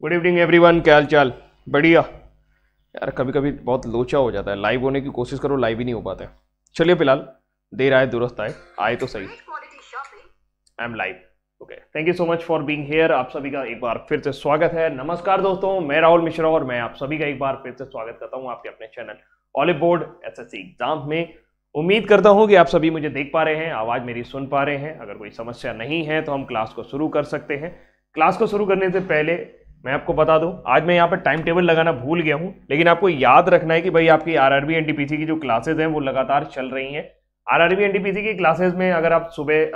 Good evening everyone, क्या हाल चाल? बढ़िया। यार कभी कभी बहुत लोचा हो जाता है, लाइव होने की कोशिश करो, लाइव ही नहीं हो पाता है। चलिए फिलहाल देर आए दुरुस्त आए, आए तो सही। I am live. Okay, thank you so much for being here. आप सभी का एक बार फिर से स्वागत है। नमस्कार दोस्तों, मैं राहुल मिश्रा और मैं आप सभी का एक बार फिर से स्वागत करता हूं आपके अपने channel olive board SSC exam में। उम्मीद करता हूं कि आप सभी मुझे देख पा रहे हैं, आवाज मेरी सुन पा रहे हैं। अगर कोई समस्या नहीं है तो हम क्लास को शुरू कर सकते हैं। क्लास को शुरू करने से पहले मैं आपको बता दूं, आज मैं यहाँ पर टाइम टेबल लगाना भूल गया हूं, लेकिन आपको याद रखना है कि भाई आपकी आरआरबी एनटीपीसी की जो क्लासेज हैं वो लगातार चल रही हैं। आरआरबी एनटीपीसी की क्लासेज में अगर आप सुबह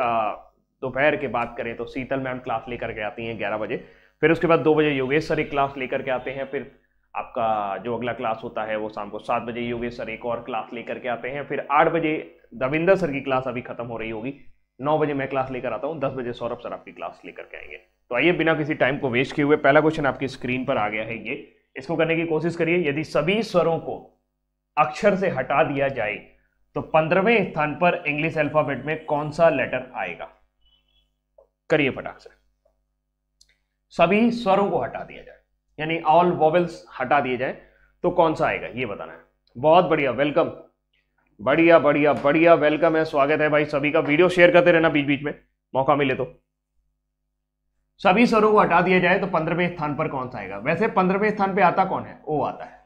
दोपहर के बात करें तो शीतल मैम क्लास लेकर के आती हैं 11 बजे, फिर उसके बाद 2 बजे योगेश सर एक क्लास लेकर के आते हैं, फिर आपका जो अगला क्लास होता है वो शाम को 7 बजे योगेश सर एक और क्लास लेकर के आते हैं, फिर 8 बजे दविंदर सर की क्लास अभी खत्म हो रही होगी, 9 बजे मैं क्लास लेकर आता हूँ, 10 बजे सौरभ सर आपकी क्लास लेकर के आएंगे। तो आइए बिना किसी टाइम को वेस्ट किए हुए पहला क्वेश्चन आपकी स्क्रीन पर आ गया है, ये इसको करने की कोशिश करिए। यदि सभी स्वरों को अक्षर से हटा दिया जाए तो 15वें स्थान पर इंग्लिश अल्फाबेट में कौन सा लेटर आएगा? करिए फटाक से। सभी स्वरों को हटा दिया जाए यानी ऑल वोवेल्स हटा दिए जाए तो कौन सा आएगा, ये बताना है। बहुत बढ़िया, वेलकम। बढ़िया बढ़िया बढ़िया, वेलकम है, स्वागत है भाई सभी का। वीडियो शेयर करते रहना बीच बीच में, मौका मिले तो। सभी स्वरों को हटा दिया जाए तो 15वें स्थान पर कौन सा आएगा? वैसे 15वें स्थान पे आता कौन है? ओ आता है।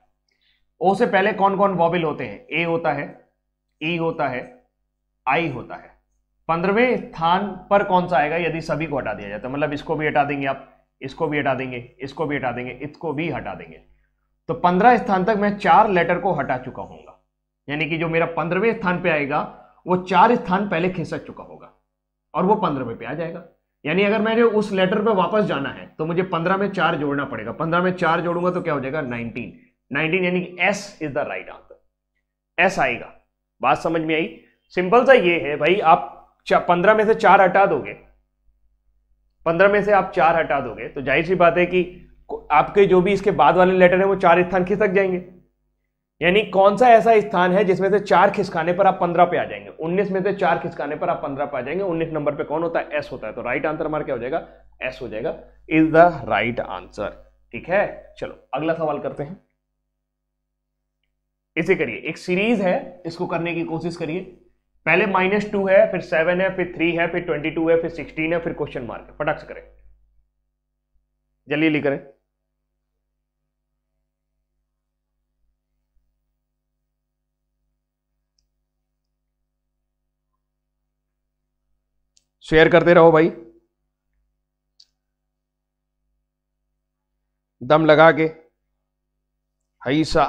ओ से पहले कौन कौन वॉवेल होते हैं? ए होता है, ई होता है, आई होता है। 15वें स्थान पर कौन सा आएगा यदि सभी को हटा दिया जाए? तो मतलब इसको भी हटा देंगे आप, इसको भी हटा देंगे, इसको भी हटा देंगे, इसको भी हटा देंगे, तो 15 स्थान तक मैं 4 लेटर को हटा चुका हूंगा। यानी कि जो मेरा 15वें स्थान पे आएगा वो 4 स्थान पहले खिसक चुका होगा और वो 15वें पे आ जाएगा। यानी अगर मैंने उस लेटर पे वापस जाना है तो मुझे 15 में 4 जोड़ना पड़ेगा। 15 में 4 जोड़ूंगा तो क्या हो जाएगा? 19 यानी कि S is the right answer. S आएगा। बात समझ में आई? सिंपल सा ये है भाई, आप 15 में से 4 हटा दोगे, 15 में से आप 4 हटा दोगे तो जाहिर सी बात है कि आपके जो भी इसके बाद वाले लेटर है वो 4 स्थान खिसक जाएंगे। यानी कौन सा ऐसा स्थान है जिसमें से 4 खिसकाने पर आप 15 पे आ जाएंगे? 19 में से 4 खिसकाने पर आप 15 पे आ जाएंगे। 19 नंबर पे कौन होता है? एस होता है। तो राइट आंसर हमारा क्या हो जाएगा? एस हो जाएगा, इज द राइट आंसर। ठीक है, चलो अगला सवाल करते हैं। इसे करिए, एक सीरीज है, इसको करने की कोशिश करिए। पहले -2 है, फिर 7 है, फिर 3 है, फिर 22 है, फिर 16 है, फिर क्वेश्चन मार्क है। फटाक से करें, जल्दी करें। शेयर करते रहो भाई, दम लगा के। हईसा,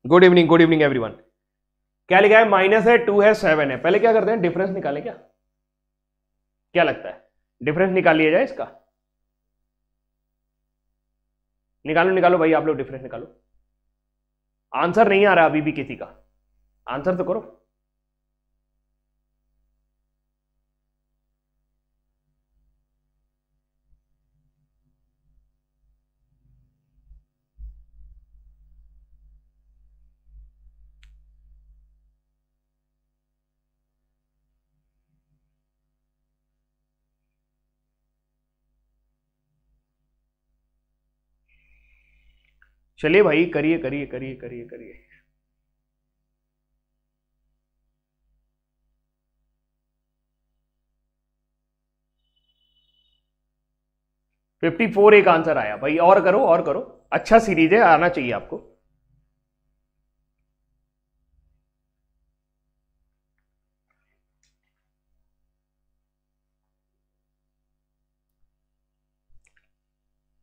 गुड इवनिंग एवरीवन। क्या लिखा है? माइनस है, 2 है, 7 है। पहले क्या करते हैं, डिफरेंस निकालें। क्या लगता है? डिफरेंस निकाल लिया जाए इसका? निकालो भाई, आप लोग डिफरेंस निकालो। आंसर नहीं आ रहा अभी भी किसी का, आंसर तो करो। चलिए भाई, करिए करिए करिए करिए करिए। $54 एक आंसर आया भाई। और करो और करो, अच्छा सीरीज है, आना चाहिए आपको।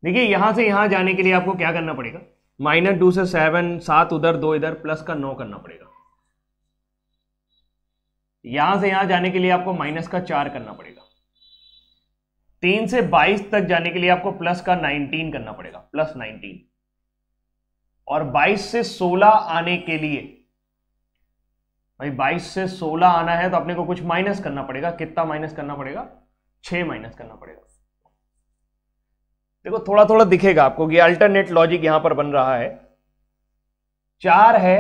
देखिए, यहां से यहां जाने के लिए आपको क्या करना पड़ेगा? -2 से 7, 7 उधर, 2 इधर, प्लस का 9 करना पड़ेगा। यहां से यहां जाने के लिए आपको -4 करना पड़ेगा। 3 से 22 तक जाने के लिए आपको प्लस का 19 करना पड़ेगा, +19। और 22 से 16 आने के लिए भाई, 22 से 16 आना है तो अपने को कुछ माइनस करना पड़ेगा। कितना माइनस करना पड़ेगा? 6 माइनस करना पड़ेगा। देखो थोड़ा थोड़ा दिखेगा आपको कि अल्टरनेट लॉजिक यहां पर बन रहा है। 4 है,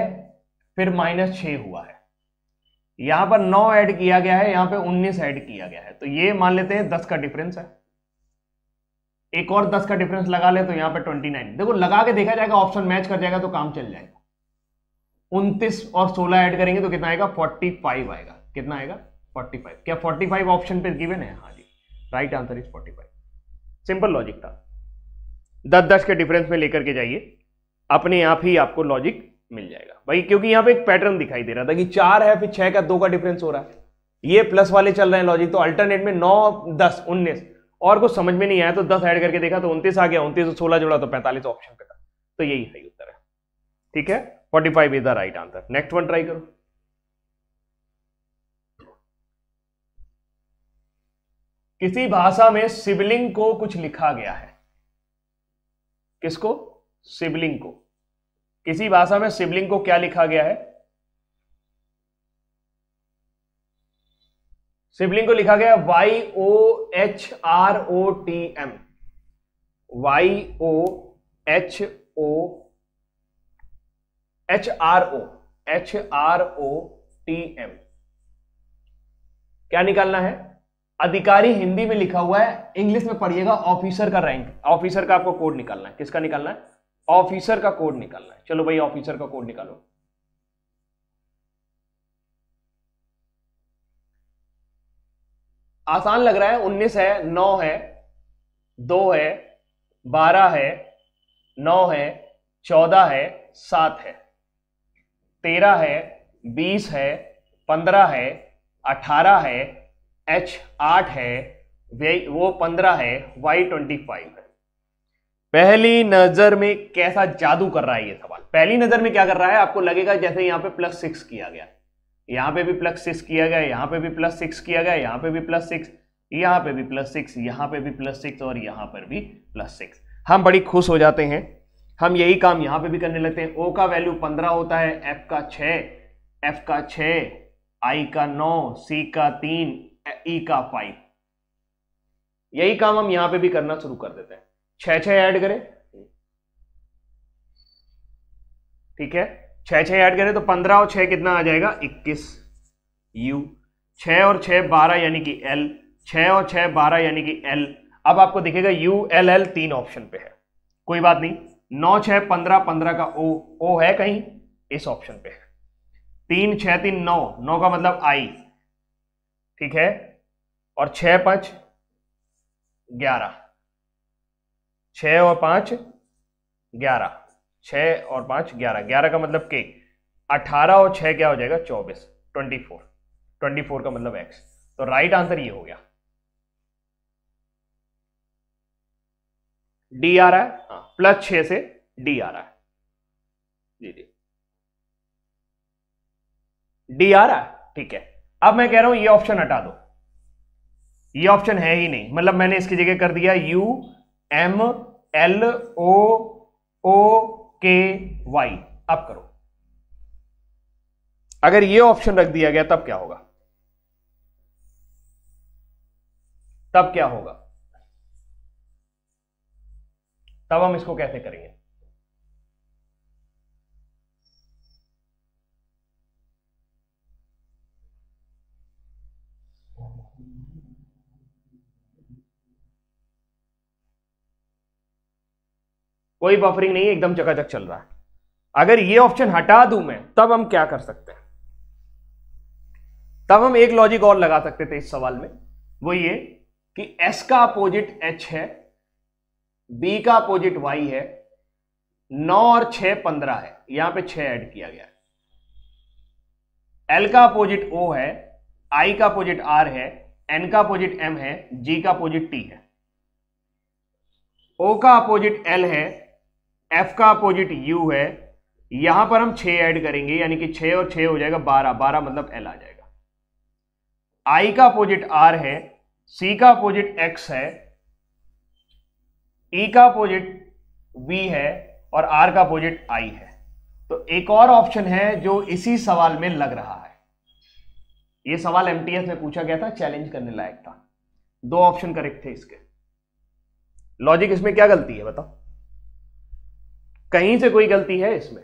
फिर -6 हुआ है, यहां पर 9 ऐड किया गया है, यहां पे 19 ऐड किया गया है, तो ये मान लेते हैं 10 का डिफरेंस है। एक और 10 का डिफरेंस लगा ले तो यहाँ पे 29। देखो लगा के देखा जाएगा, ऑप्शन मैच कर जाएगा तो काम चल जाएगा। 29 और 16 ऐड करेंगे तो कितना आएगा? 45 आएगा। कितना आएगा? 45। क्या 45 ऑप्शन पे गिवन है? हाँ जी, right answer is 45। Simple logic था। 10-10 के डिफरेंस में लेकर के जाइए, अपने आप ही आपको लॉजिक मिल जाएगा भाई, क्योंकि यहां पे एक पैटर्न दिखाई दे रहा था कि 4 है, फिर 6 का 2 का डिफरेंस हो रहा है, ये प्लस वाले चल रहे हैं लॉजिक, तो अल्टरनेट में 9, 10, 19 और कुछ समझ में नहीं आया तो 10 ऐड करके देखा तो 29 आ गया, 29 और 16 जोड़ा तो 45 ऑप्शन पे था, तो यही सही उत्तर है। ठीक है, 45 is the right answer. Next one try करो। किसी भाषा में सिबलिंग को कुछ लिखा गया है। किसको? सिबलिंग को। किसी भाषा में सिबलिंग को क्या लिखा गया है? सिबलिंग को लिखा गया YOHROTM। YOHROTM। क्या निकालना है? अधिकारी हिंदी में लिखा हुआ है, इंग्लिश में पढ़िएगा ऑफिसर का रैंक। ऑफिसर का आपको कोड निकालना है। किसका निकालना है? ऑफिसर का कोड निकालना है। चलो भाई ऑफिसर का कोड निकालो। आसान लग रहा है। 19 है, 9 है, 2 है, 12 है, 9 है, 14 है, 7 है, 13 है, 20 है, 15 है, 18 है, H 8 है, वो 15 है, Y 25 है। पहली नजर में कैसा जादू कर रहा है ये सवाल? पहली नजर में क्या कर रहा है? आपको लगेगा जैसे यहां पे +6 किया गया, यहां पे भी +6 किया गया, यहां पे भी +6 किया गया, यहां पे भी +6, यहां पे भी +6, यहां पे भी +6 और यहां पर भी +6। हम बड़ी खुश हो जाते हैं, हम यही काम यहां पे भी करने लगते हैं। O का वैल्यू 15 होता है, F का 6, F का 6, I का 9, C का 3, E का 5। यही काम हम यहां पे भी करना शुरू कर देते हैं। 6 ऐड करें, ठीक है, 6 ऐड करें तो 15 और 6 कितना आ जाएगा? 21 U। 6 और 6 12 यानी कि L, 6 और 6 12 यानी कि L। अब आपको दिखेगा ULL 3 ऑप्शन पे है, कोई बात नहीं। 9 6 15, 15 का O है कहीं? इस ऑप्शन पे है। 3 6 3 9, 9 का मतलब I, ठीक है, और 6 5 11, 6 और 5 11, 6 और 5 11, 11 का मतलब K, 18 और 6 क्या हो जाएगा? 24, 24, 24 का मतलब X। तो राइट आंसर ये हो गया। D आ रहा है, हाँ, +6 से D आ रहा है, जी जी, D आ रहा है, ठीक है। अब मैं कह रहा हूं ये ऑप्शन हटा दो, ये ऑप्शन है ही नहीं, मतलब मैंने इसकी जगह कर दिया UMLOOKY। अब करो, अगर ये ऑप्शन रख दिया गया तब क्या होगा? तब क्या होगा? तब हम इसको कैसे करेंगे? कोई बफरिंग नहीं है, एकदम चकाचक चल रहा है। अगर ये ऑप्शन हटा दूं मैं, तब हम क्या कर सकते हैं? तब हम एक लॉजिक और लगा सकते थे इस सवाल में, वो ये कि S का अपोजिट H है, B का अपोजिट Y है, 9 और 6 15 है, यहां पे 6 ऐड किया गया है। L का अपोजिट O है, I का अपोजिट R है, N का अपोजिट M है, G का अपोजिट T है, O का अपोजिट L है, F का अपोजिट U है, यहां पर हम 6 ऐड करेंगे यानी कि 6 और 6 हो जाएगा 12, 12 मतलब L आ जाएगा। I का अपोजिट R है, C का अपोजिट X है, E का अपोजिट V है और R का अपोजिट I है। तो एक और ऑप्शन है जो इसी सवाल में लग रहा है। यह सवाल MTS में पूछा गया था, चैलेंज करने लायक था। 2 ऑप्शन करेक्ट थे इसके। लॉजिक इसमें क्या गलती है बताओ? कहीं से कोई गलती है इसमें,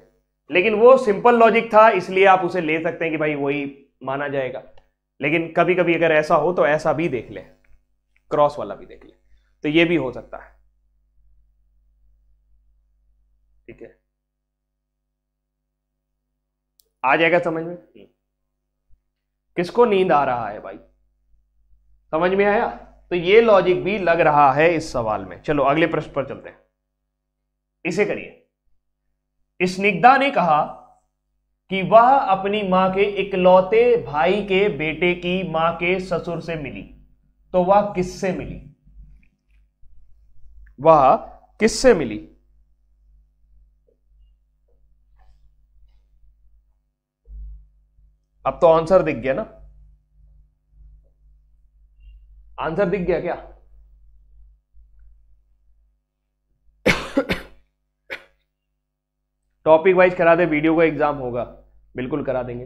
लेकिन वो सिंपल लॉजिक था इसलिए आप उसे ले सकते हैं कि भाई वही माना जाएगा। लेकिन कभी कभी अगर ऐसा हो तो ऐसा भी देख ले, क्रॉस वाला भी देख ले, तो ये भी हो सकता है। ठीक है, आ जाएगा समझ में? किसको नींद आ रहा है भाई, समझ में आया? तो ये लॉजिक भी लग रहा है इस सवाल में। चलो अगले प्रश्न पर चलते हैं, इसे करिए। स्निग्धा ने कहा कि वह अपनी मां के इकलौते भाई के बेटे की मां के ससुर से मिली, तो वह किससे मिली? वह किससे मिली? अब तो आंसर दिख गया ना, आंसर दिख गया क्या? टॉपिक वाइज करा दे, वीडियो का एग्जाम होगा, बिल्कुल करा देंगे।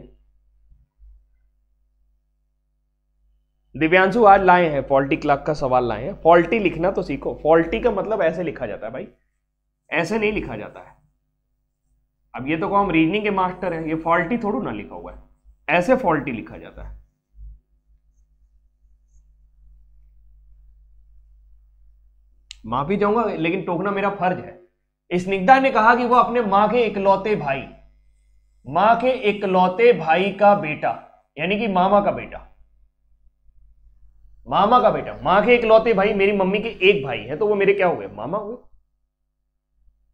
दिव्यांशु आज लाए हैं फॉल्टी क्लॉक का सवाल लाए हैं। फॉल्टी लिखना तो सीखो। फॉल्टी का मतलब ऐसे लिखा जाता है भाई, ऐसे नहीं लिखा जाता है। अब ये तो को हम रीजनिंग के मास्टर हैं, ये फॉल्टी थोड़ा ना लिखा हुआ है, ऐसे फॉल्टी लिखा जाता है। माफी चाहूंगा लेकिन टोकना मेरा फर्ज है। स्निग्धा ने कहा कि वो अपने मां के इकलौते भाई, मां के इकलौते भाई का बेटा, यानी कि मामा का बेटा, मामा का बेटा, मां के इकलौते भाई, मेरी मम्मी के एक भाई है तो वो मेरे क्या हुए? मामा हुए।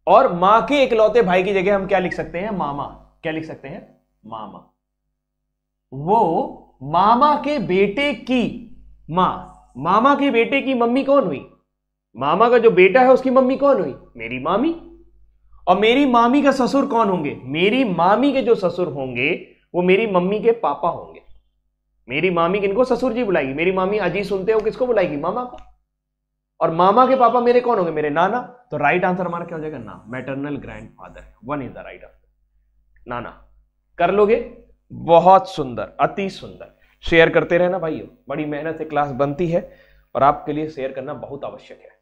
और मां के इकलौते भाई की जगह हम क्या लिख सकते हैं? मामा। क्या लिख सकते हैं? मामा। वो मामा के बेटे की मां, मामा के बेटे की मम्मी कौन हुई? मामा का जो बेटा है उसकी मम्मी कौन हुई? मेरी मामी। और मेरी मामी का ससुर कौन होंगे? मेरी मामी के जो ससुर होंगे वो मेरी मम्मी के पापा होंगे। मेरी मामी किनको ससुर जी बुलाएगी? मेरी मामी अजी सुनते हो किसको बुलाएगी? मामा को। और मामा के पापा मेरे कौन होंगे? मेरे नाना। तो राइट आंसर हमारा क्या हो जाएगा? ना, maternal grandfather. 1 is the right answer, नाना। कर लोगे? बहुत सुंदर, अति सुंदर। शेयर करते रहना भाइयों, बड़ी मेहनत से क्लास बनती है और आपके लिए शेयर करना बहुत आवश्यक है।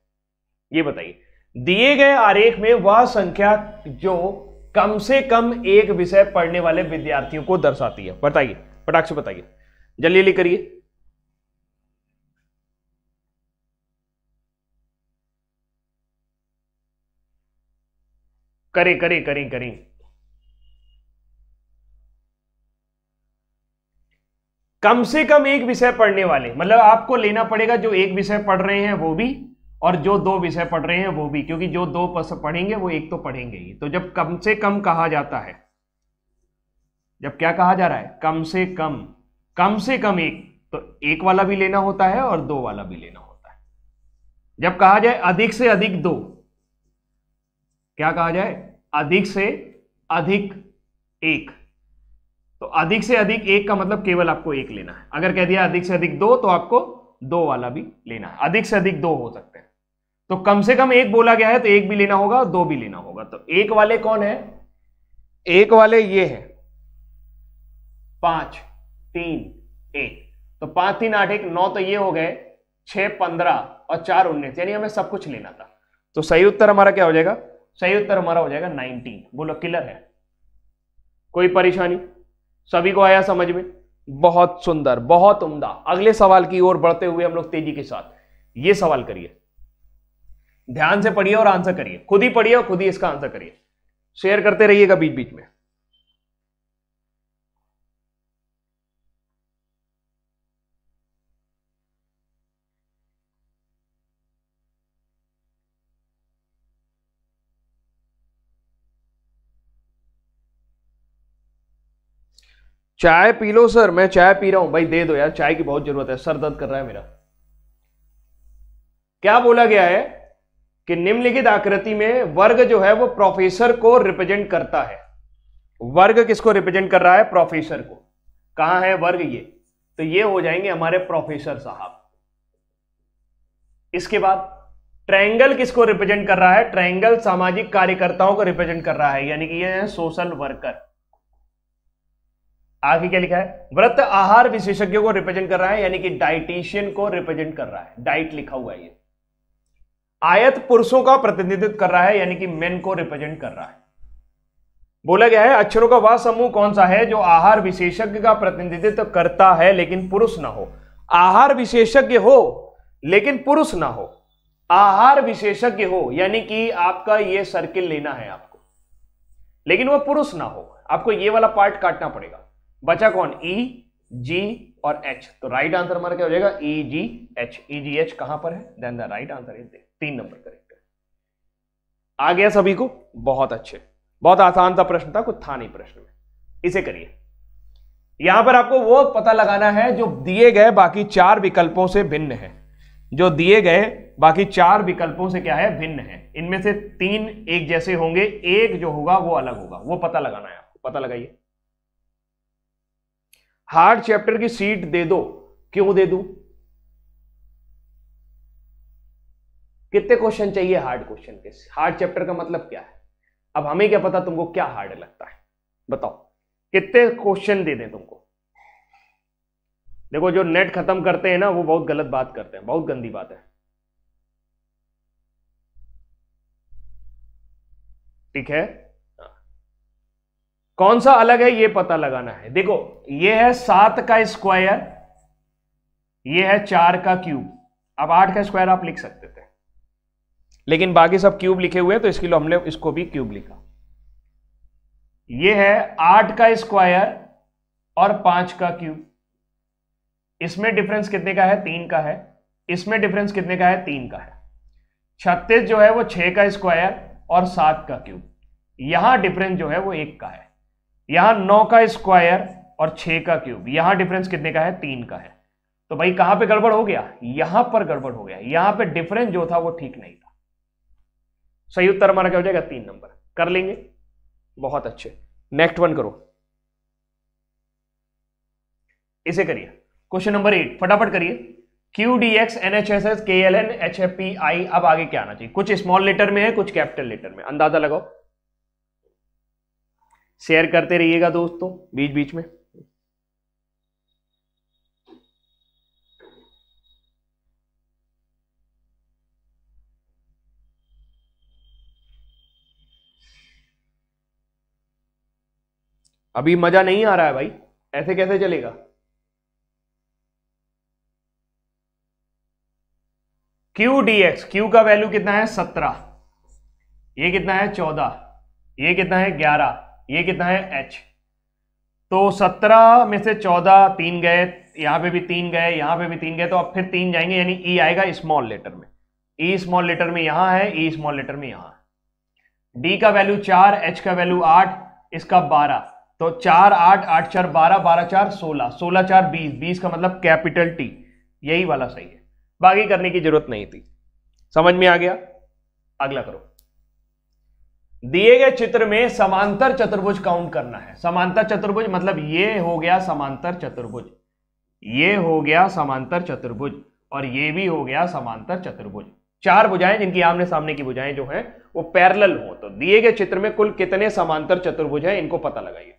ये बताइए, दिए गए आरेख में वह संख्या जो कम से कम एक विषय पढ़ने वाले विद्यार्थियों को दर्शाती है, बताइए, फटाक से बताइए, जल्दी जल्दी करिए। करें करें करें करें। कम से कम एक विषय पढ़ने वाले, मतलब आपको लेना पड़ेगा जो एक विषय पढ़ रहे हैं वो भी, और जो 2 विषय पढ़ रहे हैं वो भी, क्योंकि जो 2 पढ़ेंगे वो एक तो पढ़ेंगे ही। तो जब कम से कम कहा जाता है, जब क्या कहा जा रहा है? कम से कम एक, तो एक वाला भी लेना होता है और 2 वाला भी लेना होता है। जब कहा जाए अधिक से अधिक 2, क्या कहा जाए? अधिक से अधिक 1। तो अधिक से अधिक 1 का मतलब केवल आपको 1 लेना है। अगर कह दिया अधिक से अधिक 2 तो आपको 2 वाला भी लेना है। अधिक से अधिक 2 हो सकते हैं। तो कम से कम 1 बोला गया है तो 1 भी लेना होगा और 2 भी लेना होगा। तो 1 वाले कौन है? 1 वाले ये है 5 3 1। तो 5 3 8 1 9, तो ये हो गए 6 15 और 4 19, यानी हमें सब कुछ लेना था। तो सही उत्तर हमारा क्या हो जाएगा? सही उत्तर हमारा हो जाएगा 19। बोलो क्लियर है? कोई परेशानी? सभी को आया समझ में? बहुत सुंदर, बहुत उम्दा। अगले सवाल की ओर बढ़ते हुए हम लोग तेजी के साथ ये सवाल करिए, ध्यान से पढ़िए और आंसर करिए। खुद ही पढ़िए और खुद ही इसका आंसर करिए। शेयर करते रहिएगा बीच बीच में। चाय पी लो सर। मैं चाय पी रहा हूं भाई, दे दो यार, चाय की बहुत जरूरत है, सर दर्द कर रहा है मेरा। क्या बोला गया है कि निम्नलिखित आकृति में वर्ग जो है वो प्रोफेसर को रिप्रेजेंट करता है। वर्ग किसको रिप्रेजेंट कर रहा है? प्रोफेसर को। कहां है वर्ग? ये तो ये हो जाएंगे हमारे प्रोफेसर साहब। इसके बाद ट्रायंगल किसको रिप्रेजेंट कर रहा है? ट्रायंगल सामाजिक कार्यकर्ताओं को रिप्रेजेंट कर रहा है, यानी कि ये है सोशल वर्कर। आगे क्या लिखा है? वृत्त आहार विशेषज्ञों को रिप्रेजेंट कर रहा है, यानी कि डाइटिशियन को रिप्रेजेंट कर रहा है, डाइट लिखा हुआ है ये। आयत पुरुषों का प्रतिनिधित्व कर रहा है, यानी कि मेन को रिप्रेजेंट कर रहा है। बोला गया है अक्षरों का वह समूह कौन सा है जो आहार विशेषज्ञ का प्रतिनिधित्व करता है लेकिन पुरुष ना हो। आहार विशेषज्ञ हो लेकिन पुरुष ना हो। आहार विशेषज्ञ हो यानी कि आपका ये सर्किल लेना है आपको। लेकिन वो पुरुष ना हो, आपको ये वाला पार्ट काटना पड़ेगा। बचा कौन? ई, जी और एच। तो राइट आंसर हमारा क्या हो जाएगा? ई जी एच। ई जी एच कहां पर है? Then the right answer is 3 number correct है। आ गया सभी को? बहुत अच्छे, बहुत आसान सा प्रश्न था, कुछ था नहीं प्रश्न में। इसे करिए। यहां पर आपको वो पता लगाना है जो दिए गए बाकी 4 विकल्पों से भिन्न है। जो दिए गए बाकी 4 विकल्पों से क्या है? भिन्न है। इनमें से 3 एक जैसे होंगे, एक जो होगा वो अलग होगा, वो पता लगाना है आपको। पता लगाइए। हार्ड चैप्टर की सीट दे दो। क्यों दे दूं? कितने क्वेश्चन चाहिए हार्ड क्वेश्चन के? हार्ड चैप्टर का मतलब क्या है? अब हमें क्या पता तुमको क्या हार्ड लगता है, बताओ कितने क्वेश्चन दे दें तुमको? देखो, जो नेट खत्म करते हैं ना, वो बहुत गलत बात करते हैं, बहुत गंदी बात है। ठीक है, कौन सा अलग है ये पता लगाना है। देखो, ये है 7 का स्क्वायर, ये है 4 का क्यूब। अब 8 का स्क्वायर आप लिख सकते थे, लेकिन बाकी सब क्यूब लिखे हुए हैं, तो इसके लिए हमने इसको भी क्यूब लिखा। ये है 8 का स्क्वायर और 5 का क्यूब। इसमें डिफरेंस कितने का है? 3 का है। इसमें डिफरेंस कितने का है? 3 का है। 36 जो है वो 6 का स्क्वायर और 7 का क्यूब। यहां डिफरेंस जो है वो 1 का है। यहां 9 का स्क्वायर और 6 का क्यूब। यहां डिफरेंस कितने का है? 3 का है। तो भाई कहां पे गड़बड़ हो गया? यहां पर गड़बड़ हो गया। यहां पे डिफरेंस जो था वो ठीक नहीं था। सही उत्तर हमारा क्या हो जाएगा? 3 नंबर। कर लेंगे, बहुत अच्छे। नेक्स्ट वन करो, इसे करिए। क्वेश्चन नंबर 8 फटाफट करिए। Q D X N H S S K L N H F P I. अब आगे क्या आना चाहिए? कुछ स्मॉल लेटर में है, कुछ कैपिटल लेटर में। अंदाजा लगाओ। शेयर करते रहिएगा दोस्तों बीच बीच में। अभी मजा नहीं आ रहा है भाई, ऐसे कैसे चलेगा? क्यू डी एक्स, क्यू का वैल्यू कितना है? 17। ये कितना है? 14। ये कितना है? 11। ये कितना है? एच। तो 17 में से 14 3 गए, यहां पे भी 3 गए, यहां पे भी 3 गए, तो अब फिर 3 जाएंगे, यानी ई आएगा स्मॉल लेटर में। ई स्मॉल लेटर में यहां है, ई स्मॉल लेटर में यहां है। डी का वैल्यू 4, एच का वैल्यू 8, इसका 12। तो 4 8 8 4 12, 12 4 16, 16 4 20, 20 का मतलब कैपिटल टी। यही वाला सही है, बाकी करने की जरूरत नहीं थी। समझ में आ गया? अगला करो। दिए गए चित्र में समांतर चतुर्भुज काउंट करना है। समांतर चतुर्भुज मतलब ये हो गया समांतर चतुर्भुज, ये हो गया समांतर चतुर्भुज, और ये भी हो गया समांतर चतुर्भुज। 4 भुजाएं जिनकी आमने सामने की भुजाएं जो हैं वो पैरेलल हो। तो दिए गए चित्र में कुल कितने समांतर चतुर्भुज हैं, इनको पता लगाइए।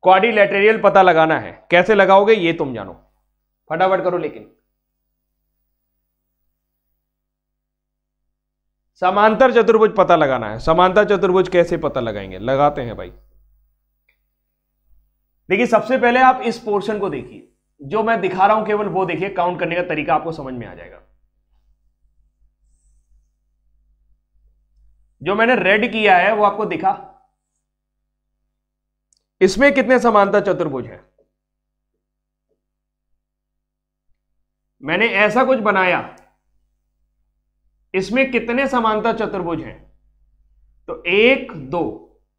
क्वाड्रिलैटरल पता लगाना है। कैसे लगाओगे ये तुम जानो, फटाफट करो। लेकिन समांतर चतुर्भुज पता लगाना है। समांतर चतुर्भुज कैसे पता लगाएंगे? लगाते हैं भाई। देखिए, सबसे पहले आप इस पोर्शन को देखिए, जो मैं दिखा रहा हूं केवल वो देखिए, काउंट करने का तरीका आपको समझ में आ जाएगा। जो मैंने रेड किया है वो आपको दिखा? इसमें कितने समांतर चतुर्भुज हैं? मैंने ऐसा कुछ बनाया, इसमें कितने समांतर चतुर्भुज हैं? तो 1 2,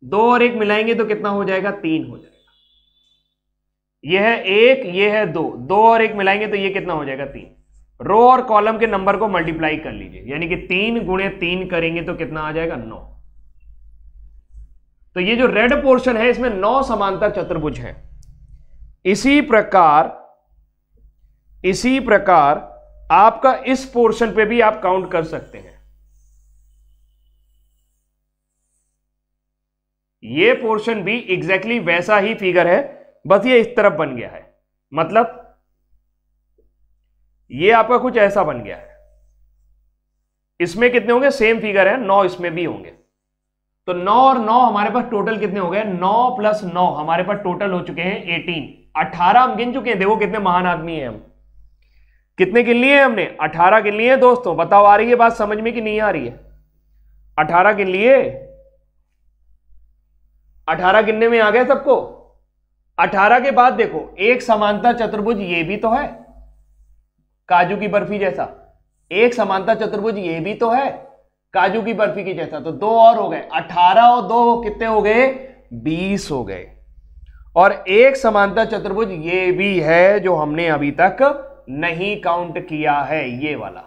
2 और 1 मिलाएंगे तो कितना हो जाएगा? 3 हो जाएगा। यह है 1, यह है 2, 2 और 1 मिलाएंगे तो यह कितना हो जाएगा? 3। रो और कॉलम के नंबर को मल्टीप्लाई कर लीजिए, यानी कि 3 गुणे 3 करेंगे तो कितना आ जाएगा? 9। तो ये जो रेड पोर्शन है इसमें 9 समांतर चतुर्भुज हैं। इसी प्रकार आपका इस पोर्शन पे भी आप काउंट कर सकते हैं। ये पोर्शन भी एग्जैक्टली वैसा ही फिगर है, बस ये इस तरफ बन गया है। मतलब ये आपका कुछ ऐसा बन गया है। इसमें कितने होंगे? सेम फिगर है, 9 इसमें भी होंगे। तो 9 और 9 हमारे पास टोटल कितने हो गए? 9 + 9 हमारे पास टोटल हो चुके हैं 18। 18 हम गिन चुके हैं। देखो कितने महान आदमी हैं हम। कितने गिन लिए हैं हमने? 18 गिन लिए दोस्तों। बताओ आ रही है बात समझ में कि नहीं आ रही है? 18 गिन लिए। 18 गिनने में आ गया सबको। 18 के बाद देखो एक समांतर चतुर्भुज ये भी तो है, काजू की बर्फी जैसा। एक समांतर चतुर्भुज ये भी तो है, काजू की बर्फी की जैसा। तो 2 और हो गए, 18 और 2 कितने हो गए? 20 हो गए। और एक समांतर चतुर्भुज ये भी है जो हमने अभी तक नहीं काउंट किया है, ये वाला।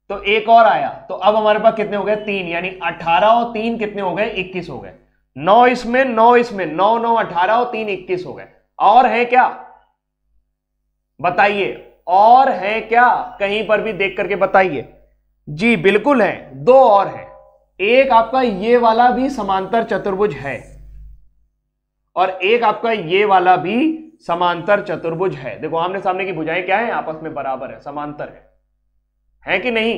तो एक और आया, तो अब हमारे पास कितने हो गए? 3, यानी 18 और 3 कितने हो गए? 21 हो गए। 9 इसमें, 9 इसमें, 9 9 18 और 3 21 हो गए। और है क्या बताइए? और है क्या? कहीं पर भी देख करके बताइए। जी बिल्कुल है, 2 और है। एक आपका ये वाला भी समांतर चतुर्भुज है और एक आपका ये वाला भी समांतर चतुर्भुज है। देखो आमने सामने की भुजाएं क्या है? आपस में बराबर है, समांतर है कि नहीं?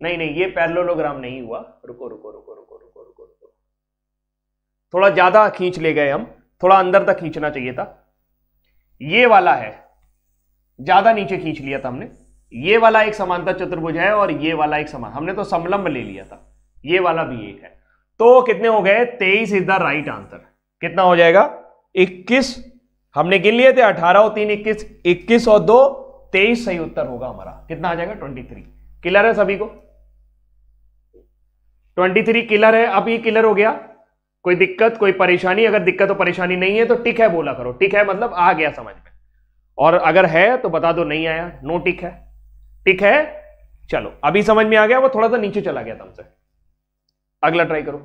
नहीं नहीं, ये पैरेललोग्राम नहीं हुआ। रुको रुको रुको रुको रुको रुको रुको, थोड़ा ज्यादा खींच ले गए हम, थोड़ा अंदर तक खींचना चाहिए था। ये वाला है, ज्यादा नीचे खींच लिया था हमने। ये वाला एक समांतर चतुर्भुज है और ये वाला एक समान, हमने तो समलंब ले लिया था। ये वाला भी एक है। तो कितने हो गए? 23 इज द राइट आंसर। कितना हो जाएगा? 21 हमने गिन लिए थे, 18 और 3 21, 21 और 2 23 सही उत्तर होगा हमारा। कितना आ जाएगा? 23। क्लियर है सभी को? 23 क्लियर है? अब ये क्लियर हो गया? कोई दिक्कत, कोई परेशानी? अगर दिक्कत और परेशानी नहीं है तो टिक है बोला करो। टिक है मतलब आ गया समझ में, और अगर है तो बता दो नहीं आया, नो टिक है। टिक है, चलो अभी समझ में आ गया। वो थोड़ा सा नीचे चला गया तुमसे। अगला ट्राई करो।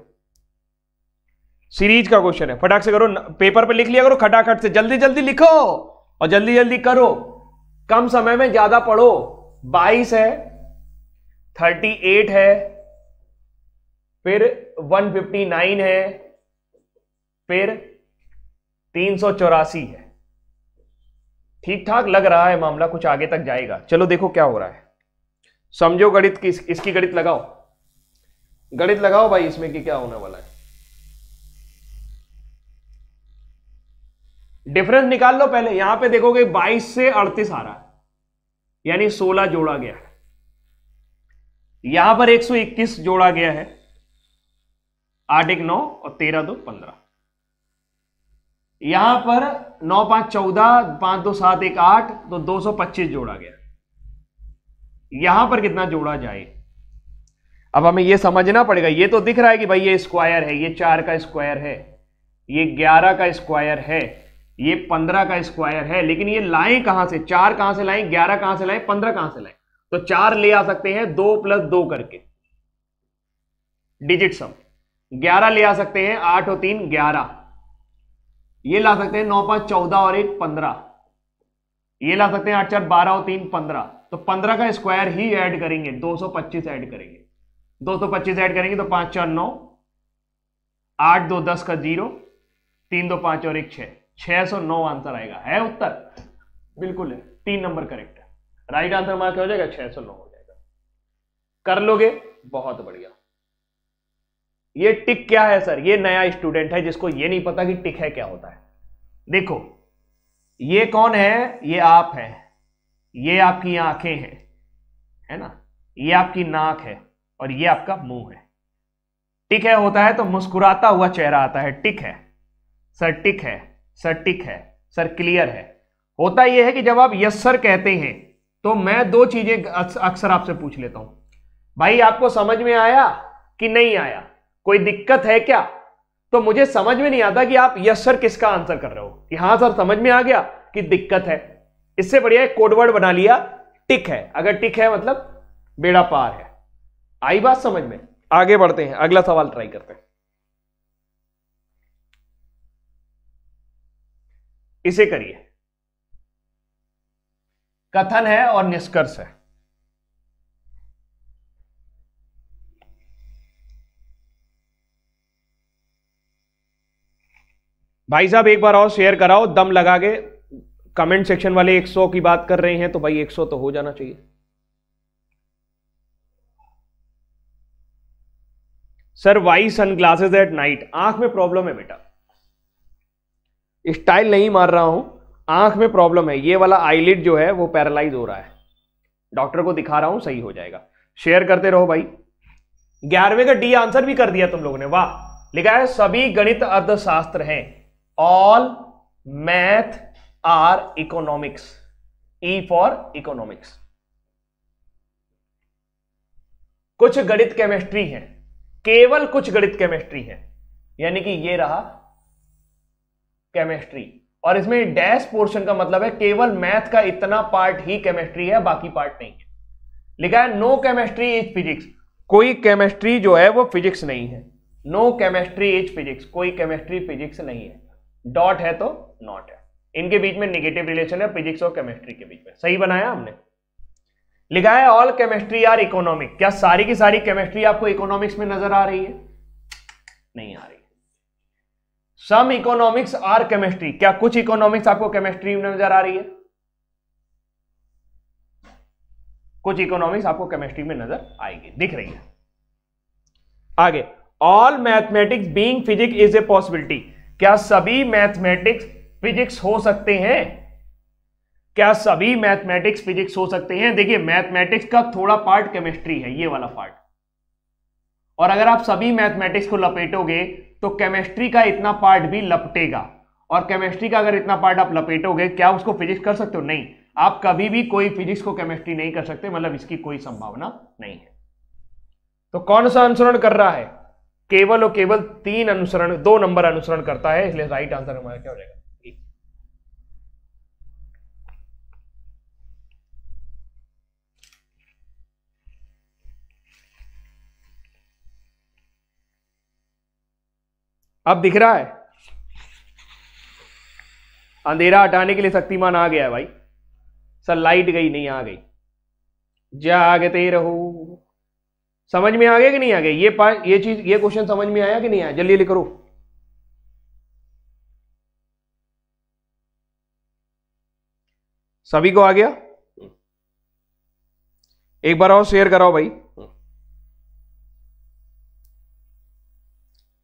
सीरीज का क्वेश्चन है, फटाक से करो, पेपर पे लिख लिया करो, खटाखट से जल्दी जल्दी लिखो और जल्दी जल्दी करो, कम समय में ज्यादा पढ़ो। 22 है, 38 है, फिर 159 है, फिर 384 है। ठीक ठाक लग रहा है मामला, कुछ आगे तक जाएगा। चलो देखो क्या हो रहा है, समझो गणित की, इसकी गणित लगाओ, गणित लगाओ भाई इसमें कि क्या होने वाला है। डिफरेंस निकाल लो पहले। यहां पे देखोगे 22 से 38 आ रहा है, यानी 16 जोड़ा गया है। यहां पर 121 जोड़ा गया है, 8 1 9 और 13 2 15। यहां पर 9 5 14, 5 2 7 1 8, तो 225 जोड़ा गया। यहां पर कितना जोड़ा जाए? अब हमें यह समझना पड़ेगा। ये तो दिख रहा है कि भाई ये स्क्वायर है, ये 4 का स्क्वायर है, ये 11 का स्क्वायर है, ये 15 का स्क्वायर है, लेकिन ये लाएं कहां से? 4 कहां से लाएं, 11 कहां से लाएं, 15 कहां से लाएं? तो 4 ले आ सकते हैं 2 + 2 करके, डिजिट सम। 11 ले आ सकते हैं, 8 और 3 11। ये ला सकते हैं 9 5 14 और 1 15। ये ला सकते हैं 8 4 12 और 3 15। तो 15 का स्क्वायर ही ऐड करेंगे, 225 ऐड करेंगे। 225 ऐड करेंगे तो 5 4 9, 8 2 10 का 0, 3 2 5 और 1 6, 609 आंसर आएगा। है उत्तर? बिल्कुल है, 3 नंबर करेक्ट है। राइट आंसर हमारा क्या हो जाएगा? 609 हो जाएगा। कर लोगे? बहुत बढ़िया। ये टिक क्या है सर? ये नया स्टूडेंट है जिसको ये नहीं पता कि टिक है क्या होता है। देखो ये कौन है? ये आप है, ये आपकी आंखें हैं, है ना, ये आपकी नाक है और ये आपका मुंह है। टिक है होता है तो मुस्कुराता हुआ चेहरा आता है, टिक है सर, टिक है सर, टिक है सर, क्लियर है। होता यह है कि जब आप यस सर कहते हैं तो मैं 2 चीजें अक्सर आपसे पूछ लेता हूं, भाई आपको समझ में आया कि नहीं आया, कोई दिक्कत है क्या? तो मुझे समझ में नहीं आता कि आप यस सर किसका आंसर कर रहे हो, कि हां सर समझ में आ गया कि दिक्कत है। इससे बढ़िया एक कोडवर्ड बना लिया, टिक है। अगर टिक है मतलब बेड़ा पार है। आई बात समझ में? आगे बढ़ते हैं, अगला सवाल ट्राई करते हैं। इसे करिए, कथन है और निष्कर्ष है। भाई साहब एक बार और शेयर कराओ, दम लगा के। कमेंट सेक्शन वाले 100 की बात कर रहे हैं तो भाई 100 तो हो जाना चाहिए। Sir why sunglasses at night, आंख में प्रॉब्लम है बेटा, स्टाइल नहीं मार रहा हूं, आंख में प्रॉब्लम है। ये वाला आईलिड जो है वो पैरालाइज हो रहा है, डॉक्टर को दिखा रहा हूं, सही हो जाएगा। शेयर करते रहो भाई। 11वें का डी आंसर भी कर दिया तुम लोगों ने, वाह लिखा है सभी गणित अर्थशास्त्र हैं, all math are economics, E for economics. कुछ गणित केमिस्ट्री है, केवल कुछ गणित केमिस्ट्री है, यानी कि ये रहा केमिस्ट्री, और इसमें डैश पोर्शन का मतलब है केवल मैथ का इतना पार्ट ही केमिस्ट्री है, बाकी पार्ट नहीं है। लिखा है नो केमिस्ट्री इज फिजिक्स, कोई केमिस्ट्री जो है वो फिजिक्स नहीं है। नो केमिस्ट्री इज फिजिक्स, कोई केमिस्ट्री फिजिक्स नहीं है। डॉट है तो नॉट है, इनके बीच में नेगेटिव रिलेशन है फिजिक्स और केमिस्ट्री के बीच में। सही बनाया हमने। लिखा है ऑल केमिस्ट्री आर इकोनॉमिक, क्या सारी की सारी केमिस्ट्री आपको इकोनॉमिक्स में नजर आ रही है? नहीं आ रही। सम इकोनॉमिक्स आर केमिस्ट्री, क्या कुछ इकोनॉमिक्स आपको केमिस्ट्री में नजर आ रही है? कुछ इकोनॉमिक्स आपको केमिस्ट्री में नजर आएगी, दिख रही है। आगे, all mathematics being physics is a possibility, क्या सभी मैथमेटिक्स फिजिक्स हो सकते हैं? क्या सभी मैथमेटिक्स फिजिक्स हो सकते हैं? देखिए मैथमेटिक्स का थोड़ा पार्ट केमिस्ट्री है, ये वाला पार्ट, और अगर आप सभी मैथमेटिक्स को लपेटोगे तो केमिस्ट्री का इतना पार्ट भी लपटेगा, और केमिस्ट्री का अगर इतना पार्ट आप लपेटोगे, क्या उसको फिजिक्स कर सकते हो? नहीं, आप कभी भी कोई फिजिक्स को केमिस्ट्री नहीं कर सकते, मतलब इसकी कोई संभावना नहीं है। तो कौन सा अनुसरण कर रहा है? केवल और केवल 3 अनुसरण, 2 नंबर अनुसरण करता है, इसलिए राइट आंसर हमारा क्या हो जाएगा? अब दिख रहा है? अंधेरा हटाने के लिए शक्तिमान आ गया है भाई। सर लाइट गई नहीं, आ गई। जागते रहो। समझ में आ गया कि नहीं आ गया? ये चीज, ये क्वेश्चन समझ में आया कि नहीं आया? जल्दी जल्दी करो। सभी को आ गया? एक बार और शेयर कराओ भाई,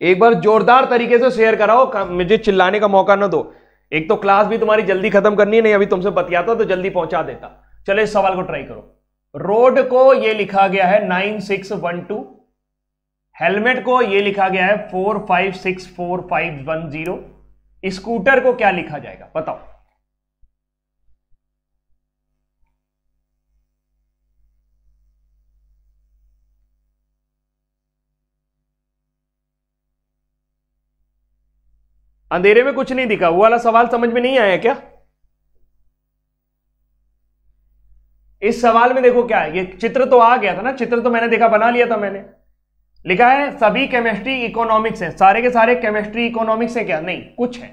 एक बार जोरदार तरीके से शेयर कराओ, मुझे चिल्लाने का मौका ना दो। एक तो क्लास भी तुम्हारी जल्दी खत्म करनी है, नहीं अभी तुमसे बतियाता तो जल्दी पहुंचा देता। चलो इस सवाल को ट्राई करो। रोड को ये लिखा गया है 9612, हेलमेट को ये लिखा गया है 45645110, स्कूटर को क्या लिखा जाएगा बताओ? अंधेरे में कुछ नहीं दिखा, वो वाला सवाल समझ में नहीं आया क्या? इस सवाल में देखो क्या है, ये चित्र तो आ गया था ना, चित्र तो मैंने देखा, बना लिया था मैंने। लिखा है सभी केमिस्ट्री इकोनॉमिक्स है, सारे के सारे केमिस्ट्री इकोनॉमिक्स है क्या? नहीं, कुछ है,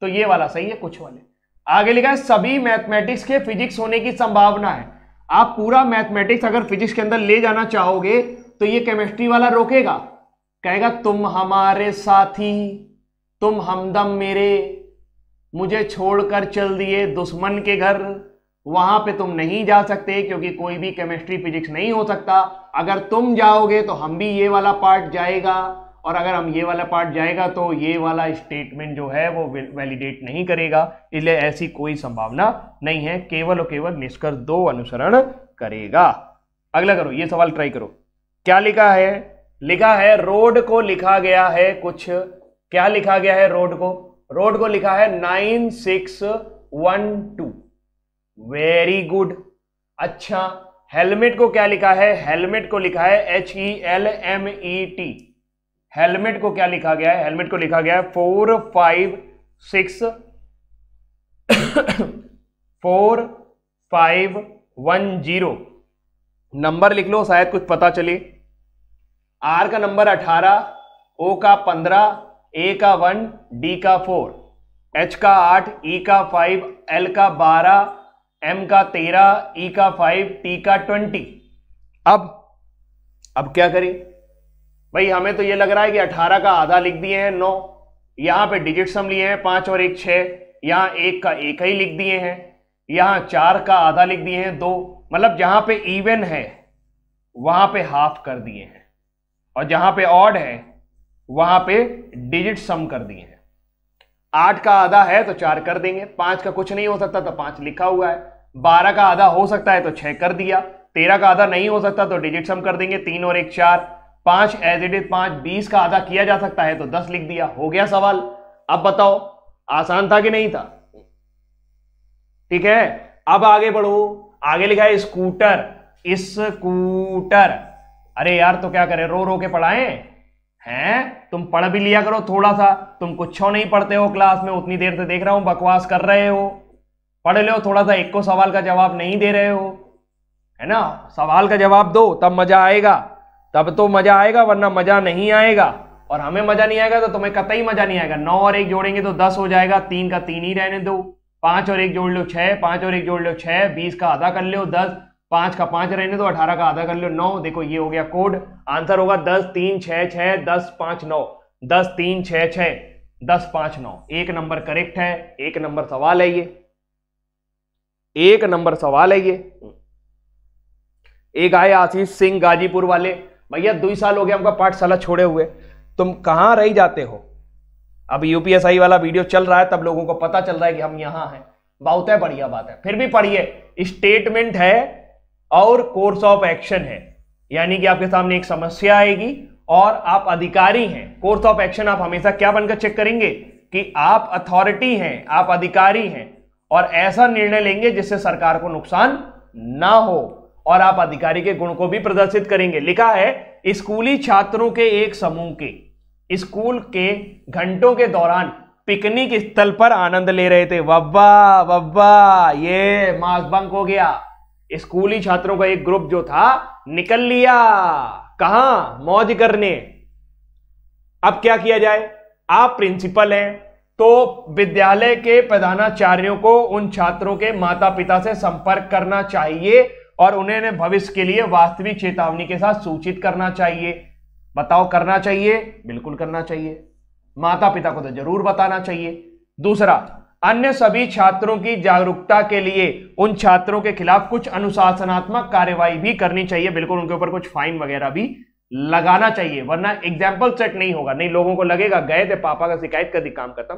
तो ये वाला सही है, कुछ वाले। आगे लिखा है सभी मैथमेटिक्स के फिजिक्स होने की संभावना है। आप पूरा मैथमेटिक्स अगर फिजिक्स के अंदर ले जाना चाहोगे तो ये केमिस्ट्री वाला रोकेगा, कहेगा तुम हमारे साथी, तुम हमदम मेरे, मुझे छोड़कर चल दिए दुश्मन के घर, वहां पे तुम नहीं जा सकते क्योंकि कोई भी केमिस्ट्री फिजिक्स नहीं हो सकता। अगर तुम जाओगे तो हम भी ये वाला पार्ट जाएगा, और अगर हम ये वाला पार्ट जाएगा तो ये वाला स्टेटमेंट जो है वो वैलिडेट नहीं करेगा, इसलिए ऐसी कोई संभावना नहीं है। केवल और केवल निष्कर्ष 2 अनुसरण करेगा। अगला करो, ये सवाल ट्राई करो। क्या लिखा है? लिखा है रोड को लिखा गया है कुछ, क्या लिखा गया है रोड को? रोड को लिखा है 9612। Very good. अच्छा, हेलमेट को क्या लिखा है? हेलमेट को लिखा है HELMET। हेलमेट को क्या लिखा गया है? हेलमेट को लिखा गया है 4510। नंबर लिख लो, शायद कुछ पता चले। आर का नंबर 18, ओ का 15, ए का 1, डी का 4, एच का 8, ई का 5, एल का 12, एम का 13, ई का 5, टी का 20। अब क्या करें भाई? हमें तो ये लग रहा है कि 18 का आधा लिख दिए हैं 9, यहां पे डिजिट सम लिए हैं 5 और 1 6, यहां 1 का 1 ही लिख दिए हैं, यहां 4 का आधा लिख दिए हैं 2, मतलब जहां पे इवन है वहां पे हाफ कर दिए हैं, और जहां पे ऑड है वहां पे डिजिट सम कर दिए हैं। 8 का आधा है तो 4 कर देंगे, 5 का कुछ नहीं हो सकता तो 5 लिखा हुआ है, 12 का आधा हो सकता है तो 6 कर दिया, 13 का आधा नहीं हो सकता तो डिजिट सम कर देंगे, 3 और 1 4, 5 एज इट इज 5, 20 का आधा किया जा सकता है तो 10 लिख दिया, हो गया सवाल। अब बताओ आसान था कि नहीं था? ठीक है, अब आगे बढ़ो। आगे लिखा है स्कूटर, स्कूटर। अरे यार तो क्या करें, रो रो के पढ़ाएं हैं? तुम पढ़ भी लिया करो थोड़ा सा, तुम कुछ नहीं पढ़ते हो क्लास में, उतनी देर से देख रहा हूं बकवास कर रहे हो। पढ़ लो थोड़ा सा, एक को सवाल का जवाब नहीं दे रहे हो, है ना? सवाल का जवाब दो तब मजा आएगा, तब तो मजा आएगा, वरना मजा नहीं आएगा। और हमें मजा नहीं आएगा तो तुम्हें कतई मजा नहीं आएगा। 9 और 1 जोड़ेंगे तो 10 हो जाएगा, 3 का 3 ही रहने दो। 5 और 1 जोड़ लो 6, 5 और 1 जोड़ लो 6, 20 का आधा कर लो 10, 5 का 5 रहने दो, 18 का आधा कर लो 9। देखो ये हो गया कोड। आंसर होगा 10 3 6 6 10 5 9, 10 3 6 6 10 5 9। 1 नंबर करेक्ट है, 1 नंबर सवाल है ये, 1 नंबर सवाल है ये। एक आए आशीष सिंह गाजीपुर वाले, भैया 2 साल हो गया हमका पाठशाला छोड़े हुए, तुम कहां रह जाते हो? अब यूपीएसआई वाला वीडियो चल रहा है तब लोगों को पता चल रहा है कि हम यहां हैं। बहुत है, बढ़िया बात है। फिर भी पढ़िए, स्टेटमेंट है और कोर्स ऑफ एक्शन है, यानी कि आपके सामने एक समस्या आएगी और आप अधिकारी हैं। कोर्स ऑफ एक्शन आप हमेशा क्या बनकर चेक करेंगे कि आप अथॉरिटी हैं, आप अधिकारी हैं और ऐसा निर्णय लेंगे जिससे सरकार को नुकसान ना हो, और आप अधिकारी के गुण को भी प्रदर्शित करेंगे। लिखा है स्कूली छात्रों के एक समूह के स्कूल के घंटों के दौरान पिकनिक स्थल पर आनंद ले रहे थे। वब्बा वब्बा, ये मास बंक हो गया। स्कूली छात्रों का एक ग्रुप जो था निकल लिया, कहां? मौज करने। अब क्या किया जाए? आप प्रिंसिपल हैं तो विद्यालय के प्रधानाचार्यों को उन छात्रों के माता पिता से संपर्क करना चाहिए और उन्हें भविष्य के लिए वास्तविक चेतावनी के साथ सूचित करना चाहिए। बताओ करना चाहिए? बिल्कुल करना चाहिए। माता पिता को तो जरूर बताना चाहिए। दूसरा, अन्य सभी छात्रों की जागरूकता के लिए उन छात्रों के खिलाफ कुछ अनुशासनात्मक कार्यवाही भी करनी चाहिए। बिल्कुल, उनके ऊपर कुछ फाइन वगैरह भी लगाना चाहिए, वरना एग्जाम्पल सेट नहीं होगा। नहीं, लोगों को लगेगा गए थे पापा का शिकायत कर दी, काम खत्म।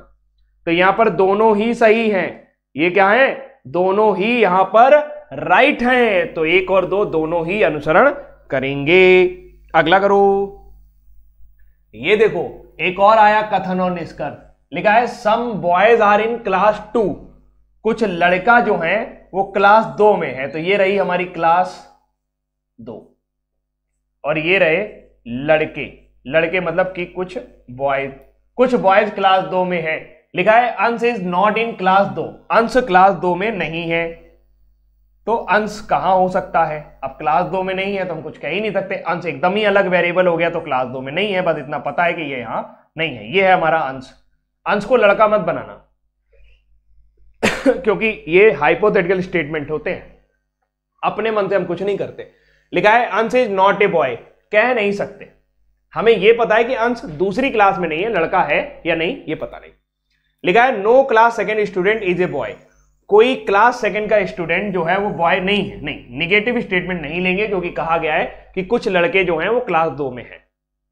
तो यहां पर दोनों ही सही हैं। ये क्या है? दोनों ही यहां पर राइट हैं। तो 1 और 2 दोनों ही अनुसरण करेंगे। अगला करो। ये देखो एक और आया कथन और निष्कर्ष। लिखा है some boys are in class 2, कुछ लड़का जो है वो क्लास 2 में है। तो ये रही हमारी क्लास 2 और ये रहे लड़के। लड़के मतलब कि कुछ बॉयज क्लास 2 में है। लिखा है अंश इज नॉट इन क्लास 2, अंश क्लास 2 में नहीं है। तो अंश कहां हो सकता है? अब क्लास 2 में नहीं है तो हम कुछ कह ही नहीं सकते। अंश एकदम ही अलग वेरिएबल हो गया तो क्लास 2 में नहीं है, बस इतना पता है कि ये यहां नहीं है। ये है हमारा अंश। अंश को लड़का मत बनाना क्योंकि ये हाइपोथेटिकल स्टेटमेंट होते हैं, अपने मन से हम कुछ नहीं करते। लिखा है अंश इज नॉट ए बॉय, कह नहीं सकते। हमें यह पता है कि अंश दूसरी क्लास में नहीं है, लड़का है या नहीं ये पता नहीं। लिखा है no class second student is a boy, कोई क्लास सेकेंड का स्टूडेंट जो है वो बॉय नहीं है। नहीं, निगेटिव स्टेटमेंट नहीं लेंगे क्योंकि कहा गया है कि कुछ लड़के जो हैं वो क्लास 2 में हैं,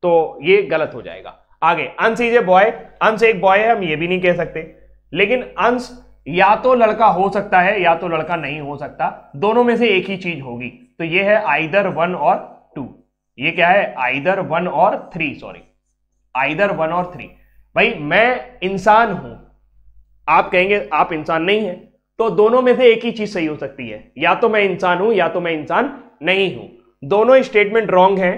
तो ये गलत हो जाएगा। आगे अंश इज ए बॉय, अंश एक बॉय है, हम ये भी नहीं कह सकते। लेकिन अंश या तो लड़का हो सकता है या तो लड़का नहीं हो सकता, दोनों में से एक ही चीज होगी। तो ये है आइदर 1 और 2। ये क्या है? आइदर 1 और 3, सॉरी आइदर 1 और 3। भाई मैं इंसान हूं, आप कहेंगे आप इंसान नहीं है, तो दोनों में से एक ही चीज सही हो सकती है, या तो मैं इंसान हूं या तो मैं इंसान नहीं हूं। दोनों स्टेटमेंट रॉन्ग हैं,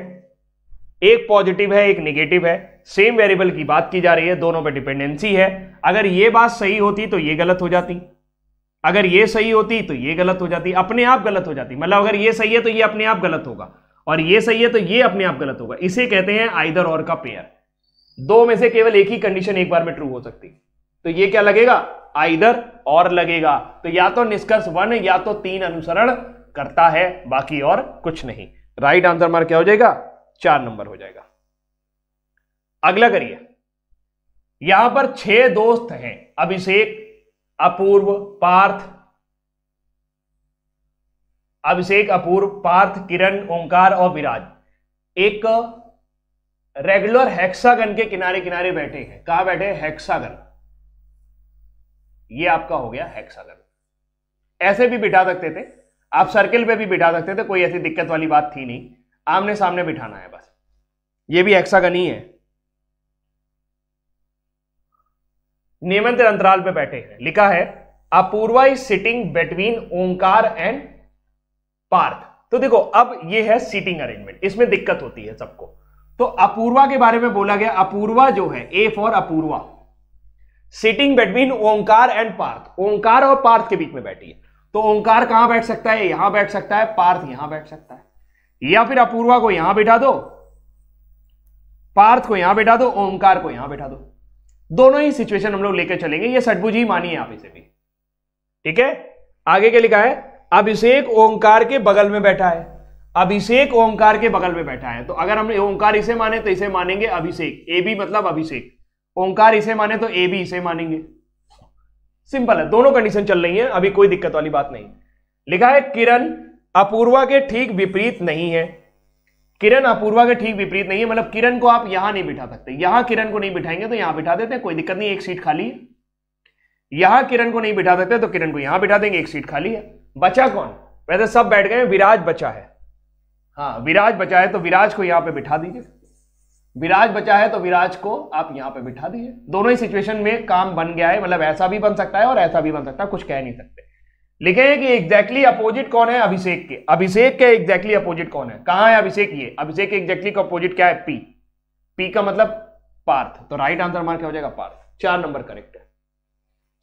एक पॉजिटिव है एक नेगेटिव है, सेम वेरिएबल की बात की जा रही है, दोनों पे डिपेंडेंसी है। अगर ये बात सही होती तो ये गलत हो जाती, अगर ये सही होती तो ये गलत हो जाती, अपने आप गलत हो जाती। मतलब अगर ये सही है तो ये अपने आप गलत होगा, और ये सही है तो ये अपने आप गलत होगा। इसे कहते हैं आइदर और का पेयर। दो में से केवल एक ही कंडीशन एक बार में ट्रू हो सकती, तो ये क्या लगेगा? आइदर और लगेगा। तो या तो निष्कर्ष 1 या तो 3 अनुसरण करता है, बाकी और कुछ नहीं। राइट आंसर हमारा क्या हो जाएगा? 4 नंबर हो जाएगा। अगला करिए। यहां पर 6 दोस्त हैं, अभिषेक, अपूर्व, पार्थ, किरण, ओंकार और विराज एक रेगुलर हेक्सागन के किनारे किनारे बैठे हैं। कहां बैठे? हेक्सागन। ये आपका हो गया हेक्सागन। ऐसे भी बिठा सकते थे आप, सर्किल पे भी बिठा सकते थे, कोई ऐसी दिक्कत वाली बात थी नहीं। आमने सामने बिठाना है बस। ये भी हेक्सागन ही है, नियमित अंतराल पे बैठे हैं। लिखा है Apurva is sitting between Omkar and Parth. तो देखो अब ये है सीटिंग अरेंजमेंट, इसमें दिक्कत होती है सबको। तो अपूर्वा के बारे में बोला गया, अपूर्वा जो है, A for Apurva, sitting between Omkar and Parth, Omkar और पार्थ के बीच में बैठी है। तो ओंकार कहां बैठ सकता है? यहां बैठ सकता है, पार्थ यहां बैठ सकता है, या फिर अपूर्वा को यहां बिठा दो, पार्थ को यहां बिठा दो, ओंकार को यहां बिठा दो। दोनों ही सिचुएशन हम लोग लेकर चलेंगे, ये षटभुजी मानिए आप इसे भी, ठीक है। आगे क्या लिखा है? अभिषेक ओंकार के बगल में बैठा है, अभिषेक ओंकार के बगल में बैठा है। तो अगर हम ओंकार इसे माने तो इसे मानेंगे अभिषेक, ए बी मतलब अभिषेक, ओंकार इसे माने तो ए बी इसे मानेंगे। सिंपल है, दोनों कंडीशन चल रही है, अभी कोई दिक्कत वाली बात नहीं। लिखा है किरण अपूर्वा के ठीक विपरीत नहीं है, किरण अपूर्वा के ठीक विपरीत नहीं है, मतलब किरण को आप यहां नहीं बिठा सकते, यहां किरण को नहीं बिठाएंगे तो यहां बिठा देते हैं, कोई दिक्कत नहीं, एक सीट खाली है। यहां किरण को नहीं बिठा सकते तो किरण को यहां बिठा देंगे, एक सीट खाली है। बचा कौन? वैसे सब बैठ गए, विराज बचा है। हाँ विराज बचा है तो विराज को यहां पे बिठा दीजिए, विराज बचा है तो विराज को आप यहां पे बिठा दीजिए। दोनों ही सिचुएशन में काम बन गया है, मतलब ऐसा भी बन सकता है और ऐसा भी बन सकता है, कुछ कह नहीं सकते। लिखे हैं कि एग्जैक्टली अपोजिट कौन है? अभिषेक के, अभिषेक के एग्जैक्टली अपोजिट कौन है? कहां है अभिषेक? ये अभिषेक के एग्जैक्टली का अपोजिट क्या है? पी, पी का मतलब पार्थ, तो राइट आंसर हमारा क्या हो जाएगा? पार्थ। 4 नंबर करेक्ट है।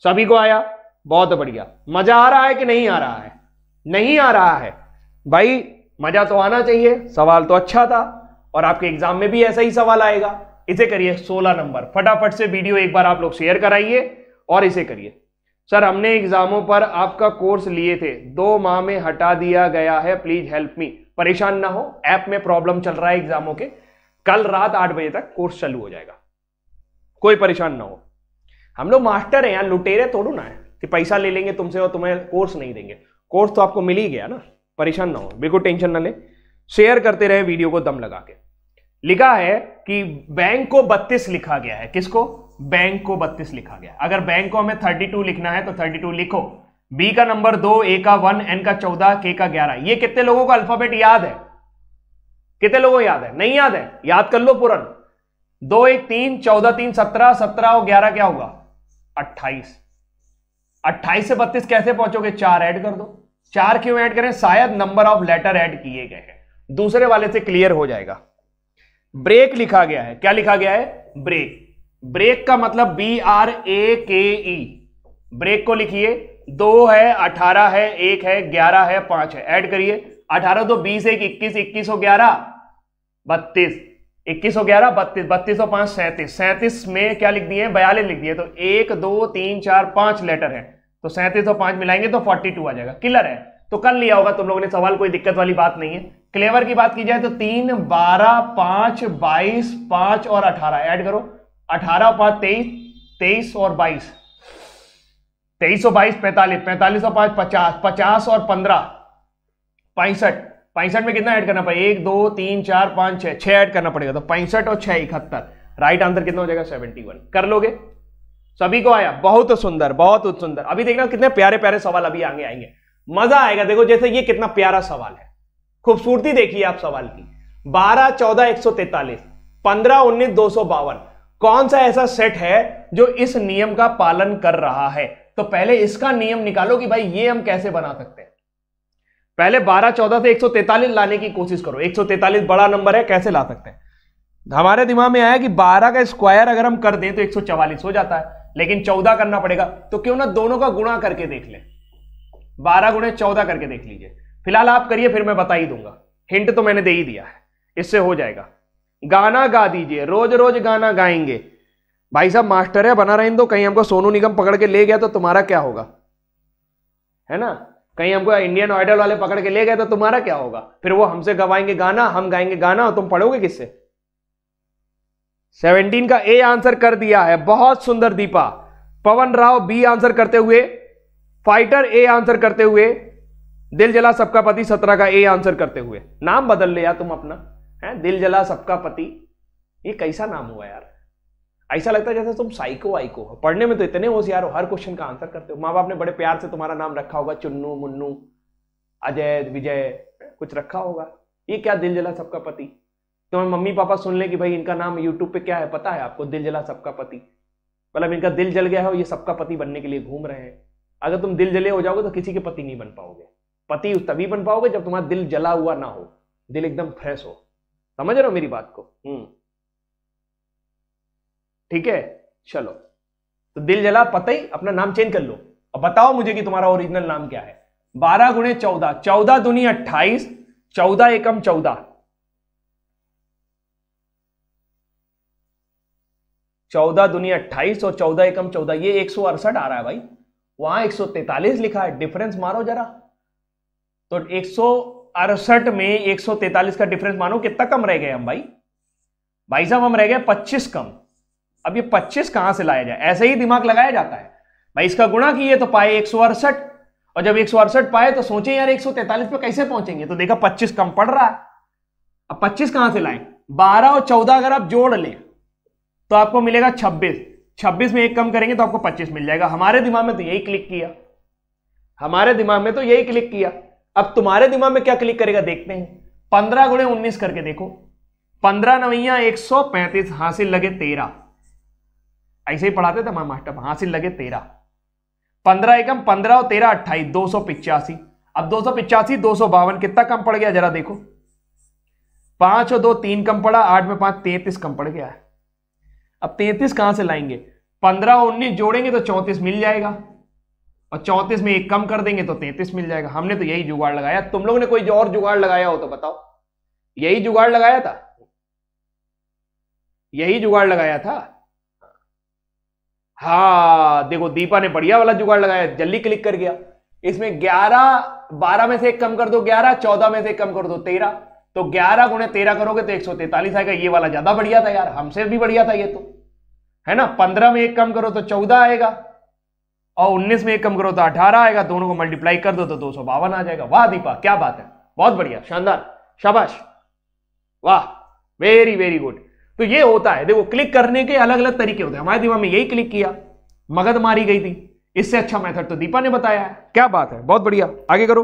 सभी को आया? बहुत बढ़िया। मजा आ रहा है कि नहीं आ रहा है? नहीं आ रहा है भाई, मजा तो आना चाहिए, सवाल तो अच्छा था और आपके एग्जाम में भी ऐसा ही सवाल आएगा। इसे करिए 16 नंबर, फटाफट से वीडियो एक बार आप लोग शेयर कराइए और इसे करिए। सर हमने एग्जामों पर आपका कोर्स लिए थे, 2 माह में हटा दिया गया है, प्लीज हेल्प मी। परेशान ना हो, ऐप में प्रॉब्लम चल रहा है एग्जामों के, कल रात 8 बजे तक कोर्स चालू हो जाएगा, कोई परेशान ना हो। हम लोग मास्टर हैं यार, लुटेरे थोड़ू ना है कि पैसा ले लेंगे तुमसे और तुम्हें कोर्स नहीं देंगे। कोर्स तो आपको मिल ही गया ना, परेशान ना हो, बिल्कुल टेंशन ना ले, शेयर करते रहे वीडियो को दम लगा के। लिखा है कि बैंक को 32 लिखा गया है, किसको? बैंक को 32 लिखा गया। अगर बैंक को हमें 32 लिखना है तो 32 लिखो। बी का नंबर 2, ए का 1, एन का 14, के का 11। ये कितने लोगों को अल्फाबेट याद है? कितने लोगों को याद है? नहीं याद है? याद कर लो पूरन। 2 1 3, 14 3 17, 17 और 11 क्या होगा? 28। 28 से 32 कैसे पहुंचोगे? 4 ऐड कर दो। 4 क्यों ऐड करें? शायद नंबर ऑफ लेटर ऐड किए गए हैं, दूसरे वाले से क्लियर हो जाएगा। ब्रेक लिखा गया है, क्या लिखा गया है? ब्रेक। ब्रेक का मतलब BRAKE, ब्रेक को लिखिए। 2 है, 18 है, 1 है, 11 है, 5 है, ऐड करिए। 18 तो 20, 1 21, 21 और 11 32, 21 और 11 32, 32 और 5 37, 37 में क्या लिख दिए? 42 लिख दिए। तो 1 2 3 4 5 लेटर है, तो 37 और 5 मिलाएंगे तो 42 आ जाएगा। क्लियर है? तो कर लिया होगा तुम लोगों ने सवाल, कोई दिक्कत वाली बात नहीं है। क्लेवर की बात की जाए तो 3 12 5 22 5 और 18 ऐड करो। 18 और 5 23, 23 और 22, 23 और 22 45, 45 और 5 50, 50 और 15 65, 65 में कितना ऐड करना पड़ेगा? 1 2 3 4 5 6, 6 ऐड करना पड़ेगा। तो 65 और 6 71, राइट आंसर कितना हो जाएगा? 71। कर लोगे? सभी को आया? बहुत सुंदर, बहुत सुंदर। अभी देखना कितने प्यारे प्यारे सवाल अभी आगे आएंगे, मजा आएगा। देखो जैसे ये कितना प्यारा सवाल है, खूबसूरती देखिए आप सवाल की। 12 14 143, 15 19 252, कौन सा ऐसा सेट है जो इस नियम का पालन कर रहा है? तो पहले इसका नियम निकालो कि भाई ये हम कैसे बना सकते हैं। पहले 12 14 से 143 लाने की कोशिश करो। 143 बड़ा नंबर है, कैसे ला सकते हैं? हमारे दिमाग में आया कि 12 का स्क्वायर अगर हम कर दें तो 144 हो जाता है, लेकिन 14 करना पड़ेगा। तो क्यों ना दोनों का गुणा करके देख लें, 12 गुणे 14 करके देख लीजिए। फिलहाल आप करिए, फिर मैं बता ही दूंगा, हिंट तो मैंने दे ही दिया है, इससे हो जाएगा। गाना गा दीजिए, रोज रोज गाना गाएंगे। भाई साहब मास्टर है, बना रहे तो कहीं हमको सोनू निगम पकड़ के ले गया तो तुम्हारा क्या होगा? है ना, कहीं हमको इंडियन आइडल वाले पकड़ के ले गए तो तुम्हारा क्या होगा? फिर वो हमसे गवाएंगे गाना, हम गाएंगे गाना, और तुम पढ़ोगे किससे? 17 का ए आंसर कर दिया है, बहुत सुंदर दीपा। पवन राव बी आंसर करते हुए, फाइटर ए आंसर करते हुए, दिल जला सबका पति 17 का ए आंसर करते हुए। नाम बदल ले यार तुम अपना, है दिल जला सबका पति, ये कैसा नाम हुआ यार? ऐसा लगता है जैसे तुम साइको वाइको हो, पढ़ने में तो इतने होशियार हो, हर क्वेश्चन का आंसर करते हो। माँ बाप ने बड़े प्यार से तुम्हारा नाम रखा होगा, चुन्नू मुन्नू अजय विजय कुछ रखा होगा, ये क्या दिल जला सबका पति? तुम्हारे मम्मी पापा सुन ले कि भाई इनका नाम यूट्यूब पे क्या है पता है आपको, दिल जला सबका पति, मतलब इनका दिल जल गया है और ये सबका पति बनने के लिए घूम रहे हैं। अगर तुम दिल जले हो जाओगे तो किसी के पति नहीं बन पाओगे। पति तभी बन पाओगे जब तुम्हारा दिल जला हुआ ना हो, दिल एकदम फ्रेश हो। समझ रहे हो मेरी बात को? ठीक है, चलो। तो दिल जला पति, अपना नाम चेंज कर लो और बताओ मुझे कि तुम्हारा ओरिजिनल नाम क्या है। 12 गुणे 14, 14 दूनी 28, 14 एकम 14, 14 दूनी 28 और 14 एकम 14, ये 168 आ रहा है भाई। वहां 143 लिखा है, डिफरेंस मारो जरा। तो 168 में 143 का डिफरेंस मानो, कितना कम रह गए हम भाई साहब? हम रह गए 25 कम। अब ये 25 कहां से लाया जाए? ऐसे ही दिमाग लगाया जाता है भाई। इसका गुणा किए तो पाए 168, और जब 168 पाए तो सोचे यार 143 पे कैसे पहुंचेंगे, तो देखा 25 कम पड़ रहा है। अब 25 कहां से लाए? 12 और 14 अगर आप जोड़ लें तो आपको मिलेगा 26। 26 में एक कम करेंगे तो आपको 25 मिल जाएगा। हमारे दिमाग में तो यही क्लिक किया, हमारे दिमाग में तो यही क्लिक किया। अब तुम्हारे दिमाग में क्या क्लिक करेगा देखते हैं। 15 गुणे 19 करके देखो। 15 नवैया 135, हासिल लगे 13। ऐसे ही पढ़ाते थे हमारे मास्टर, हासिल लगे 13। 15 एकम 15 और 13 28, 285। अब 285 252 कितना कम पड़ गया जरा देखो। 5 और 2 3 कम पड़ा, 8 में 5 33 कम पड़ गया है। अब 33 कहां से लाएंगे? 15 और 19 जोड़ेंगे तो 34 मिल जाएगा, और 34 में एक कम कर देंगे तो 33 मिल जाएगा। हमने तो यही जुगाड़ लगाया। तुम लोगों ने कोई और जुगाड़ लगाया हो तो बताओ। यही जुगाड़ लगाया था, यही जुगाड़ लगाया था। हाँ देखो, दीपा ने बढ़िया वाला जुगाड़ लगाया, जल्दी क्लिक कर गया। इसमें 12 में से एक कम कर दो 11, 14 में से एक कम कर दो 13, तो 11 गुणे 13 करोगे तो 143 आएगा। ये वाला ज्यादा बढ़िया था यार, हमसे भी बढ़िया था ये तो, है ना। 15 में एक कम करो तो 14 आएगा, और 19 में एक कम करो तो 18 आएगा। दोनों को मल्टीप्लाई कर दो तो 252 आ जाएगा। वाह दीपा, क्या बात है, बहुत बढ़िया, शानदार, शाबाश, वाह, वेरी वेरी गुड। तो ये होता है, देखो क्लिक करने के अलग अलग तरीके होते हैं। हमारे दिमाग में यही क्लिक किया, मगध मारी गई थी। इससे अच्छा मेथड तो दीपा ने बताया है। क्या बात है, बहुत बढ़िया। आगे करो,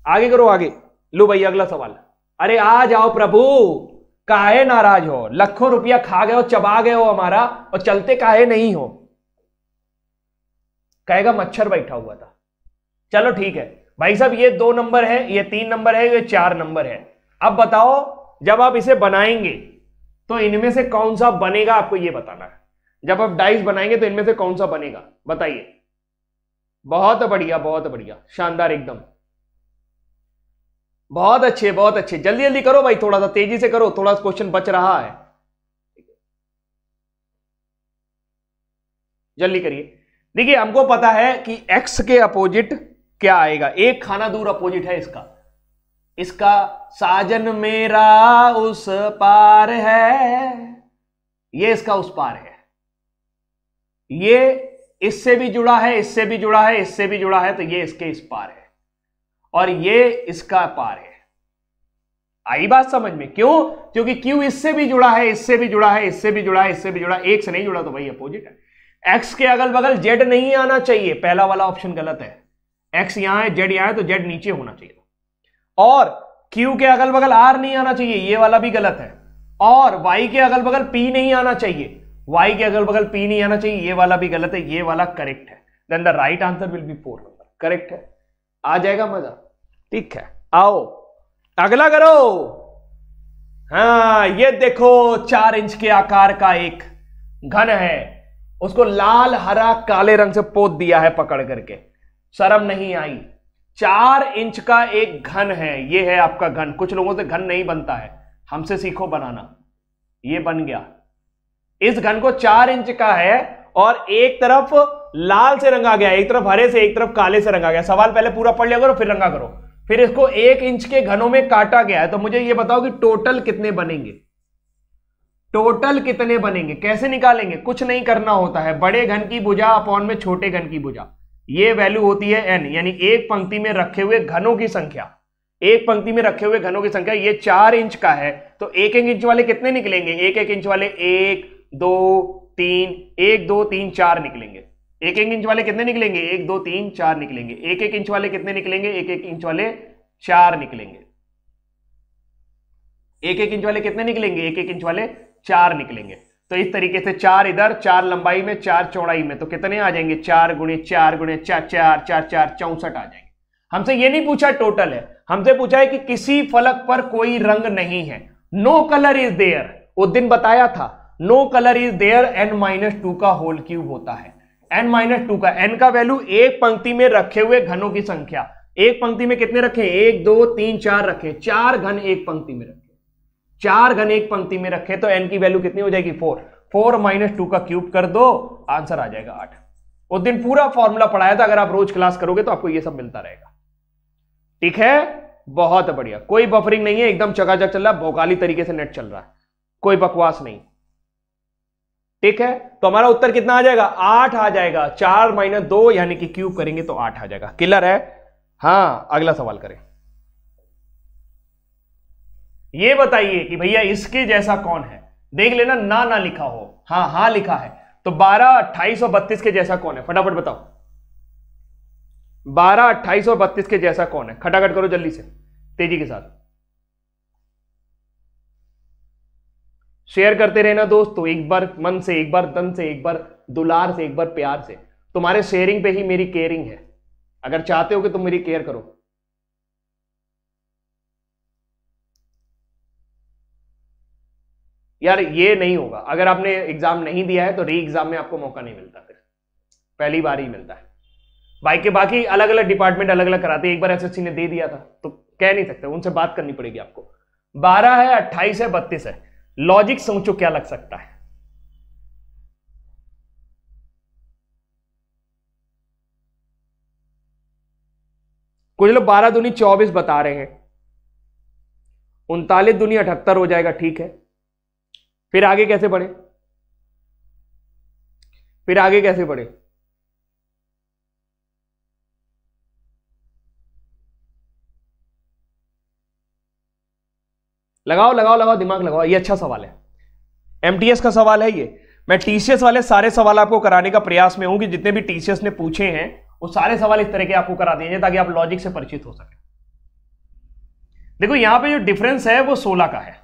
आगे करो, आगे लो भाई अगला सवाल। अरे आ जाओ प्रभु, काहे नाराज हो? लाखों रुपया खा गए हो, चबा गए हो हमारा, और चलते काहे नहीं हो? कहेगा मच्छर बैठा हुआ था। चलो ठीक है भाई साहब, ये 2 नंबर है, ये 3 नंबर है, ये 4 नंबर है। अब बताओ, जब आप इसे बनाएंगे तो इनमें से कौन सा बनेगा, आपको ये बताना है। जब आप डाइस बनाएंगे तो इनमें से कौन सा बनेगा, बताइए। बहुत बढ़िया, बहुत बढ़िया, शानदार एकदम, बहुत अच्छे, बहुत अच्छे। जल्दी जल्दी करो भाई, थोड़ा सा तेजी से करो, थोड़ा सा क्वेश्चन बच रहा है, जल्दी करिए। देखिए हमको पता है कि x के अपोजिट क्या आएगा। एक खाना दूर अपोजिट है इसका, इसका साजन मेरा उस पार है, ये इसका उस पार है। ये इससे भी जुड़ा है, इससे भी जुड़ा है, इससे भी जुड़ा है, तो ये इसके इस पार है, और ये इसका पार है। आई बात समझ में? क्यों? क्योंकि Q इससे भी जुड़ा है, इससे भी जुड़ा है, इससे भी जुड़ा है, इससे भी जुड़ा है, एक से नहीं जुड़ा तो भाई अपोजिट है। X के अगल बगल Z नहीं आना चाहिए, पहला वाला ऑप्शन गलत है। X यहां है, Z यहां है, तो Z नीचे होना चाहिए। और Q के अगल बगल R नहीं आना चाहिए, ये वाला भी गलत है। और Y के अगल बगल P नहीं आना चाहिए, Y के अगल बगल P नहीं आना चाहिए, ये वाला भी गलत है, ये वाला करेक्ट है। Then the right answer will be 4 number, correct है। आ जाएगा मजा, ठीक है। आओ अगला करो। हाँ ये देखो, 4 इंच के आकार का एक घन है, उसको लाल हरा काले रंग से पोत दिया है पकड़ करके, शर्म नहीं आई। 4 इंच का एक घन है, ये है आपका घन। कुछ लोगों से घन नहीं बनता है, हमसे सीखो बनाना। ये बन गया। इस घन को 4 इंच का है, और एक तरफ लाल से रंगा गया, एक तरफ हरे से, एक तरफ काले से रंगा गया। सवाल पहले पूरा पढ़ लिया करो, फिर रंगा करो। फिर इसको 1 इंच के घनों में काटा गया है। तो मुझे ये बताओ कि टोटल कितने बनेंगे, टोटल कितने बनेंगे, कैसे निकालेंगे? कुछ नहीं करना होता है, बड़े घन की भुजा अपॉन में छोटे घन की भुजा, ये वैल्यू होती है n, यानी एक पंक्ति में रखे हुए घनों की संख्या। एक पंक्ति में रखे हुए घनों की संख्या, ये 4 इंच का है, तो 1-1 इंच वाले कितने निकलेंगे? 1-1 इंच वाले 1 2 3, 1 2 3 4 निकलेंगे। 1-1 इंच वाले कितने निकलेंगे? 1 2 3 4 निकलेंगे। 1-1 इंच वाले कितने निकलेंगे? 1-1 इंच वाले 4 निकलेंगे। एक एक इंच वाले कितने निकलेंगे, एक एक इंच वाले 4 निकलेंगे। तो इस तरीके से 4 इधर, 4 लंबाई में, 4 चौड़ाई में, तो कितने आ जाएंगे, 4 गुणे 4 गुणे 4 4 4 4 64 आ जाएंगे। हमसे ये नहीं पूछा टोटल है, हमसे पूछा है कि किसी फलक पर कोई रंग नहीं है, नो कलर इज देयर। उस दिन बताया था no colour is there n-2 का होल क्यूब होता है। n-2 का, n का वैल्यू एक पंक्ति में रखे हुए घनों की संख्या, एक पंक्ति में कितने रखे, 1 2 3 4 रखे, 4 घन एक पंक्ति में रखे, 4 घन एक पंक्ति में रखे, तो n की वैल्यू कितनी हो जाएगी, 4। 4 - 2 का क्यूब कर दो, आंसर आ जाएगा 8। उस दिन पूरा फॉर्मूला पढ़ाया था, अगर आप रोज क्लास करोगे तो आपको ये सब मिलता रहेगा। ठीक है, बहुत बढ़िया, कोई बफरिंग नहीं है, एकदम चकाचक चल रहा है, भौकाली तरीके से नेट चल रहा है, कोई बकवास नहीं। ठीक है, तो हमारा उत्तर कितना आ जाएगा, 8 आ जाएगा। 4 - 2 यानी कि क्यूब करेंगे तो 8 आ जाएगा। क्लियर है? हाँ, अगला सवाल करें। ये बताइए कि भैया इसके जैसा कौन है, देख लेना ना लिखा हो, हाँ लिखा है। तो 12, 28 और 32 के जैसा कौन है, फटाफट बताओ। 12, 28 और 32 के जैसा कौन है, खटाखट करो जल्दी से, तेजी के साथ शेयर करते रहना दोस्तों। एक बार मन से, एक बार तन से, एक बार दुलार से, एक बार प्यार से। तुम्हारे शेयरिंग पे ही मेरी केयरिंग है, अगर चाहते हो कि तुम मेरी केयर करो। यार ये नहीं होगा, अगर आपने एग्जाम नहीं दिया है तो री एग्जाम में आपको मौका नहीं मिलता, फिर पहली बार ही मिलता है। बाकी अलग अलग डिपार्टमेंट अलग अलग कराते हैं। एक बार एसएससी ने दे दिया था तो कह नहीं सकते, उनसे बात करनी पड़ेगी आपको। 12 है, 28 है, 32 है, लॉजिक सोचो क्या लग सकता है। कुछ लोग 12 दूनी 24 बता रहे हैं, 39 दूनी 78 हो जाएगा। ठीक है, फिर आगे कैसे बढ़े, फिर आगे कैसे बढ़े, लगाओ लगाओ लगाओ, दिमाग लगाओ। ये अच्छा सवाल है, एमटीएस का सवाल है ये। मैं टीसीएस वाले सारे सवाल आपको कराने का प्रयास में हूं कि जितने भी टीसीएस ने पूछे हैं वो सारे सवाल इस तरह के आपको करा दिए ताकि आप लॉजिक से परिचित हो सके। देखो यहां पे जो डिफरेंस है वो 16 का है,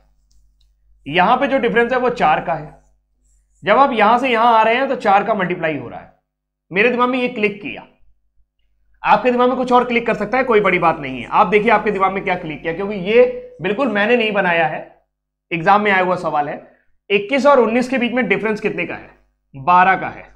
यहां पे जो डिफरेंस है वो 4 का है। जब आप यहां से यहां आ रहे हैं तो 4 का मल्टीप्लाई हो रहा है। मेरे दिमाग में ये क्लिक किया, आपके दिमाग में कुछ और क्लिक कर सकता है, कोई बड़ी बात नहीं है। आप देखिए आपके दिमाग में क्या क्लिक किया, क्योंकि ये बिल्कुल मैंने नहीं बनाया है, एग्जाम में आया हुआ सवाल है। 21 और 19 के बीच में डिफरेंस कितने का है, 12 का है।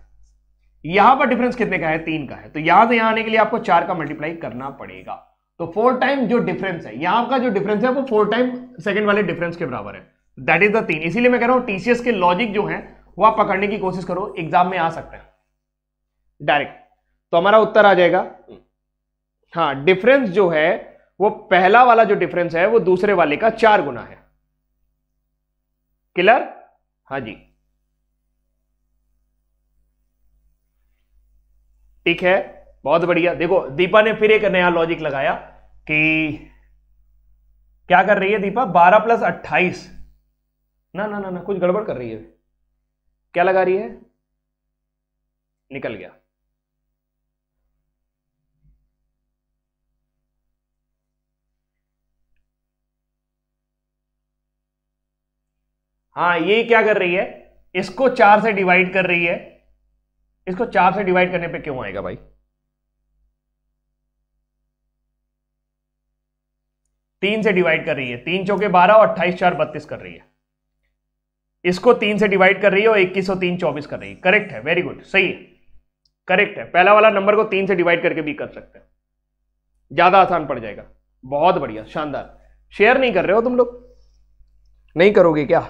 यहां पर डिफरेंस कितने का है, 3 का है। तो यहां से यहां आने के लिए आपको 4 का मल्टीप्लाई करना पड़ेगा। तो 4 टाइम जो डिफरेंस है, यहां का जो डिफरेंस है वो 4 टाइम सेकंड वाले डिफरेंस के बराबर है, दैट इज द 3। इसीलिए मैं कह रहा हूं टीसीएस के लॉजिक जो है वो आप पकड़ने की कोशिश करो, एग्जाम में आ सकते हैं डायरेक्ट। तो हमारा उत्तर आ जाएगा, हाँ, डिफरेंस जो है वो पहला वाला जो डिफरेंस है वो दूसरे वाले का 4 गुना है। क्लियर? हाँ जी, ठीक है, बहुत बढ़िया। देखो दीपा ने फिर एक नया लॉजिक लगाया कि क्या कर रही है दीपा, 12 + 28, ना ना ना ना, कुछ गड़बड़ कर रही है। क्या लगा रही है, निकल गया। हाँ, ये क्या कर रही है, इसको 4 से डिवाइड कर रही है। इसको 4 से डिवाइड करने पे क्यों आएगा भाई, 3 से डिवाइड कर रही है। 3 चौके 12 और 28 4 32 कर रही है। इसको 3 से डिवाइड कर रही है और 21 और 3 24 कर रही है। करेक्ट है, वेरी गुड, सही है, करेक्ट है। पहला वाला नंबर को 3 से डिवाइड करके भी कर सकते हैं, ज्यादा आसान पड़ जाएगा। बहुत बढ़िया, शानदार। शेयर नहीं कर रहे हो तुम लोग, नहीं करोगे क्या,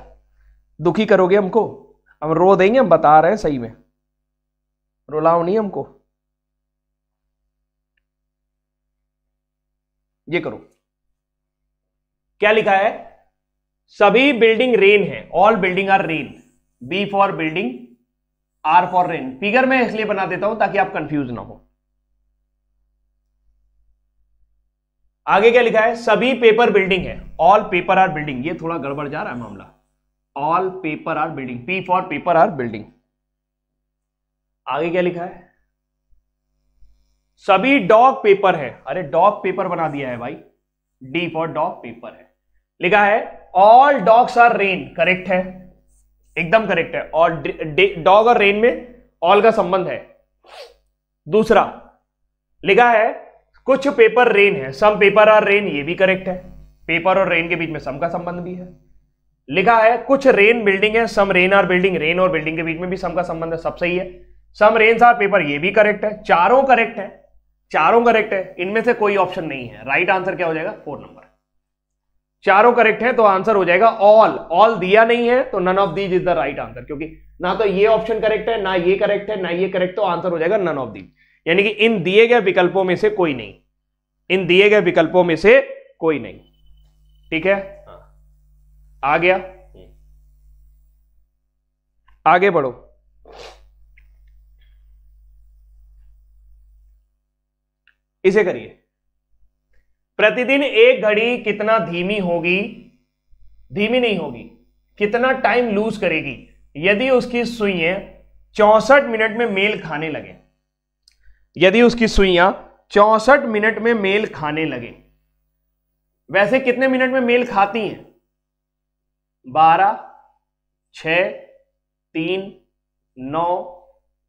दुखी करोगे हमको, हम रो देंगे, हम बता रहे हैं सही में, रुलाओ नहीं हमको। ये करो, क्या लिखा है, सभी बिल्डिंग रेन है, all building are rain, B for building, R for rain. Figure में इसलिए बना देता हूं ताकि आप कंफ्यूज ना हो। आगे क्या लिखा है, सभी पेपर बिल्डिंग है, ऑल पेपर आर बिल्डिंग। ये थोड़ा गड़बड़ जा रहा है मामला, all paper are building, P for paper are building. आगे क्या लिखा है, सभी डॉग पेपर है, अरे डॉग पेपर बना दिया है भाई, डी फॉर डॉग पेपर है। लिखा है all dogs are rain, correct है, एकदम करेक्ट है। और डॉग और रेन में ऑल का संबंध है। दूसरा लिखा है कुछ पेपर रेन है, सम पेपर आर रेन, ये भी करेक्ट है, पेपर और रेन के बीच में सम का संबंध भी है। लिखा है कुछ रेन बिल्डिंग है, some rain are building, rain और बिल्डिंग के बीच में भी सम का संबंध है, सब सही है। सम रेन्स आर पेपर, ये भी करेक्ट है, चारों करेक्ट है, चारों करेक्ट है, इनमें से कोई ऑप्शन नहीं है। राइट आंसर क्या हो जाएगा? 4 नंबर। चारों करेक्ट है तो आंसर हो जाएगा ऑल। ऑल दिया नहीं है तो none of these is the right answer, क्योंकि ना तो ये ऑप्शन करेक्ट है, ना ये करेक्ट है, ना ये करेक्ट, तो आंसर हो जाएगा नन ऑफ दीज, यानी कि इन दिए गए विकल्पों में से कोई नहीं, इन दिए गए विकल्पों में से कोई नहीं। ठीक है, आ गया, आगे बढ़ो। इसे करिए। प्रतिदिन एक घड़ी कितना धीमी होगी, धीमी नहीं होगी, कितना टाइम लूज करेगी यदि उसकी सुइयां 64 मिनट में मेल खाने लगे, यदि उसकी सुइयां 64 मिनट में मेल खाने लगे। वैसे कितने मिनट में मेल खाती हैं? 12, 6, 3, 9,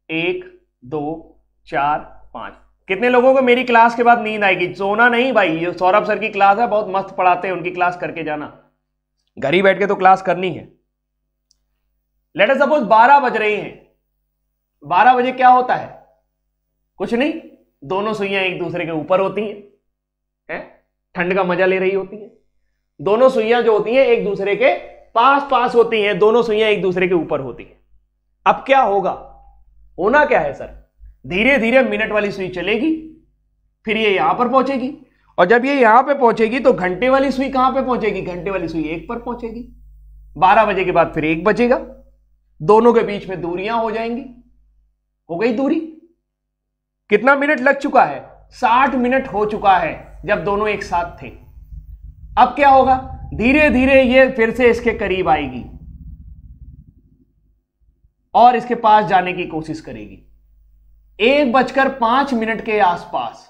1, 2, 4, 5। कितने लोगों को मेरी क्लास के बाद नींद आएगी? सोना नहीं भाई, ये सौरभ सर की क्लास है, बहुत मस्त पढ़ाते हैं, उनकी क्लास करके जाना, घर ही बैठ के तो क्लास करनी है। लेट अस सपोज 12 बज रही हैं। 12 बजे क्या होता है? कुछ नहीं, दोनों सुइयां एक दूसरे के ऊपर होती हैं, ठंड का मजा ले रही होती हैं। दोनों सुइयां जो होती हैं एक दूसरे के पास पास होती हैं, दोनों सुइयां एक दूसरे के ऊपर होती हैं। अब क्या होगा? होना क्या है सर? धीरे धीरे मिनट वाली सुई चलेगी, फिर ये यहां पर पहुंचेगी, और जब ये यहां पे पहुंचेगी तो घंटे वाली सुई कहां पे पहुंचेगी? घंटे वाली सुई 1 पर पहुंचेगी। 12 बजे के बाद फिर 1 बजेगा, दोनों के बीच में दूरियां हो जाएंगी, हो गई दूरी। कितना मिनट लग चुका है? 60 मिनट हो चुका है जब दोनों एक साथ थे। अब क्या होगा? धीरे धीरे ये फिर से इसके करीब आएगी और इसके पास जाने की कोशिश करेगी। 1:05 के आसपास,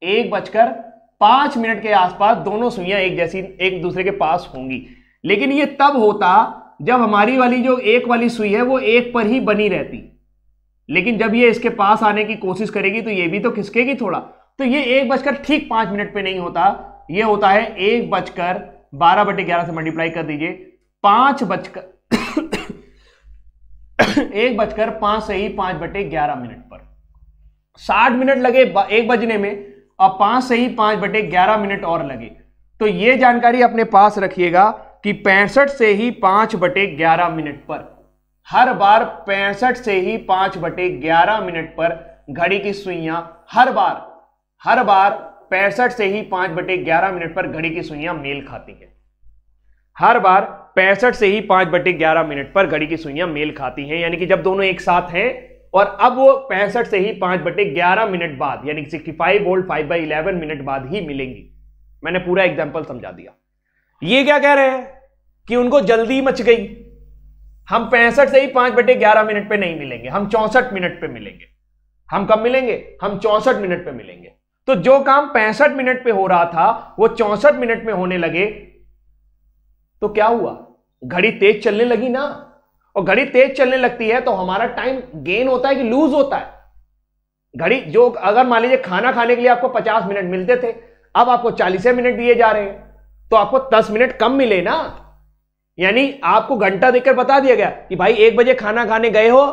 1:05 के आसपास दोनों सुइयां एक जैसी एक दूसरे के पास होंगी। लेकिन ये तब होता जब हमारी वाली जो 1 वाली सुई है वो 1 पर ही बनी रहती, लेकिन जब ये इसके पास आने की कोशिश करेगी तो ये भी तो खिसकेगी थोड़ा। तो ये 1:05 पे नहीं होता, ये होता है 1:12/11 से मल्टीप्लाई कर दीजिए, 1:05 से ही 5/11 पर। 60 मिनट लगे 1 बजने में, और 5 से ही 5/11 और लगे। तो ये जानकारी अपने पास रखिएगा कि 65 से ही 5/11 पर, हर बार 65 से ही 5/11 पर घड़ी की सुइयां हर बार 65 से ही 5/11 पर घड़ी की सुइयां मेल खाती हैं। हर बार 65 से ही 5/11 पर घड़ी की सुइयां मेल खाती हैं, यानी कि जब दोनों एक साथ हैं और अब वो 65 से ही 5/11 बाद, यानी कि 65 वोल्ट 5/11 मिनट बाद ही मिलेंगी। मैंने पूरा एग्जांपल समझा दिया। ये क्या कह रहे हैं कि उनको जल्दी मच गई, हम 65 से ही 5/11 पे नहीं मिलेंगे, हम 64 मिनट पे मिलेंगे। हम कब मिलेंगे? हम 64 मिनट पे मिलेंगे। तो जो काम 65 मिनट पे हो रहा था वो 64 मिनट में होने लगे, तो क्या हुआ? घड़ी तेज चलने लगी ना, और घड़ी तेज चलने लगती है तो हमारा टाइम गेन होता है कि लूज होता है? घड़ी जो, अगर मान लीजिए खाना खाने के लिए आपको 50 मिनट मिलते थे, अब आपको 40 मिनट दिए जा रहे हैं, तो आपको 10 मिनट कम मिले ना। यानी आपको घंटा देकर बता दिया गया कि भाई 1 बजे खाना खाने गए हो,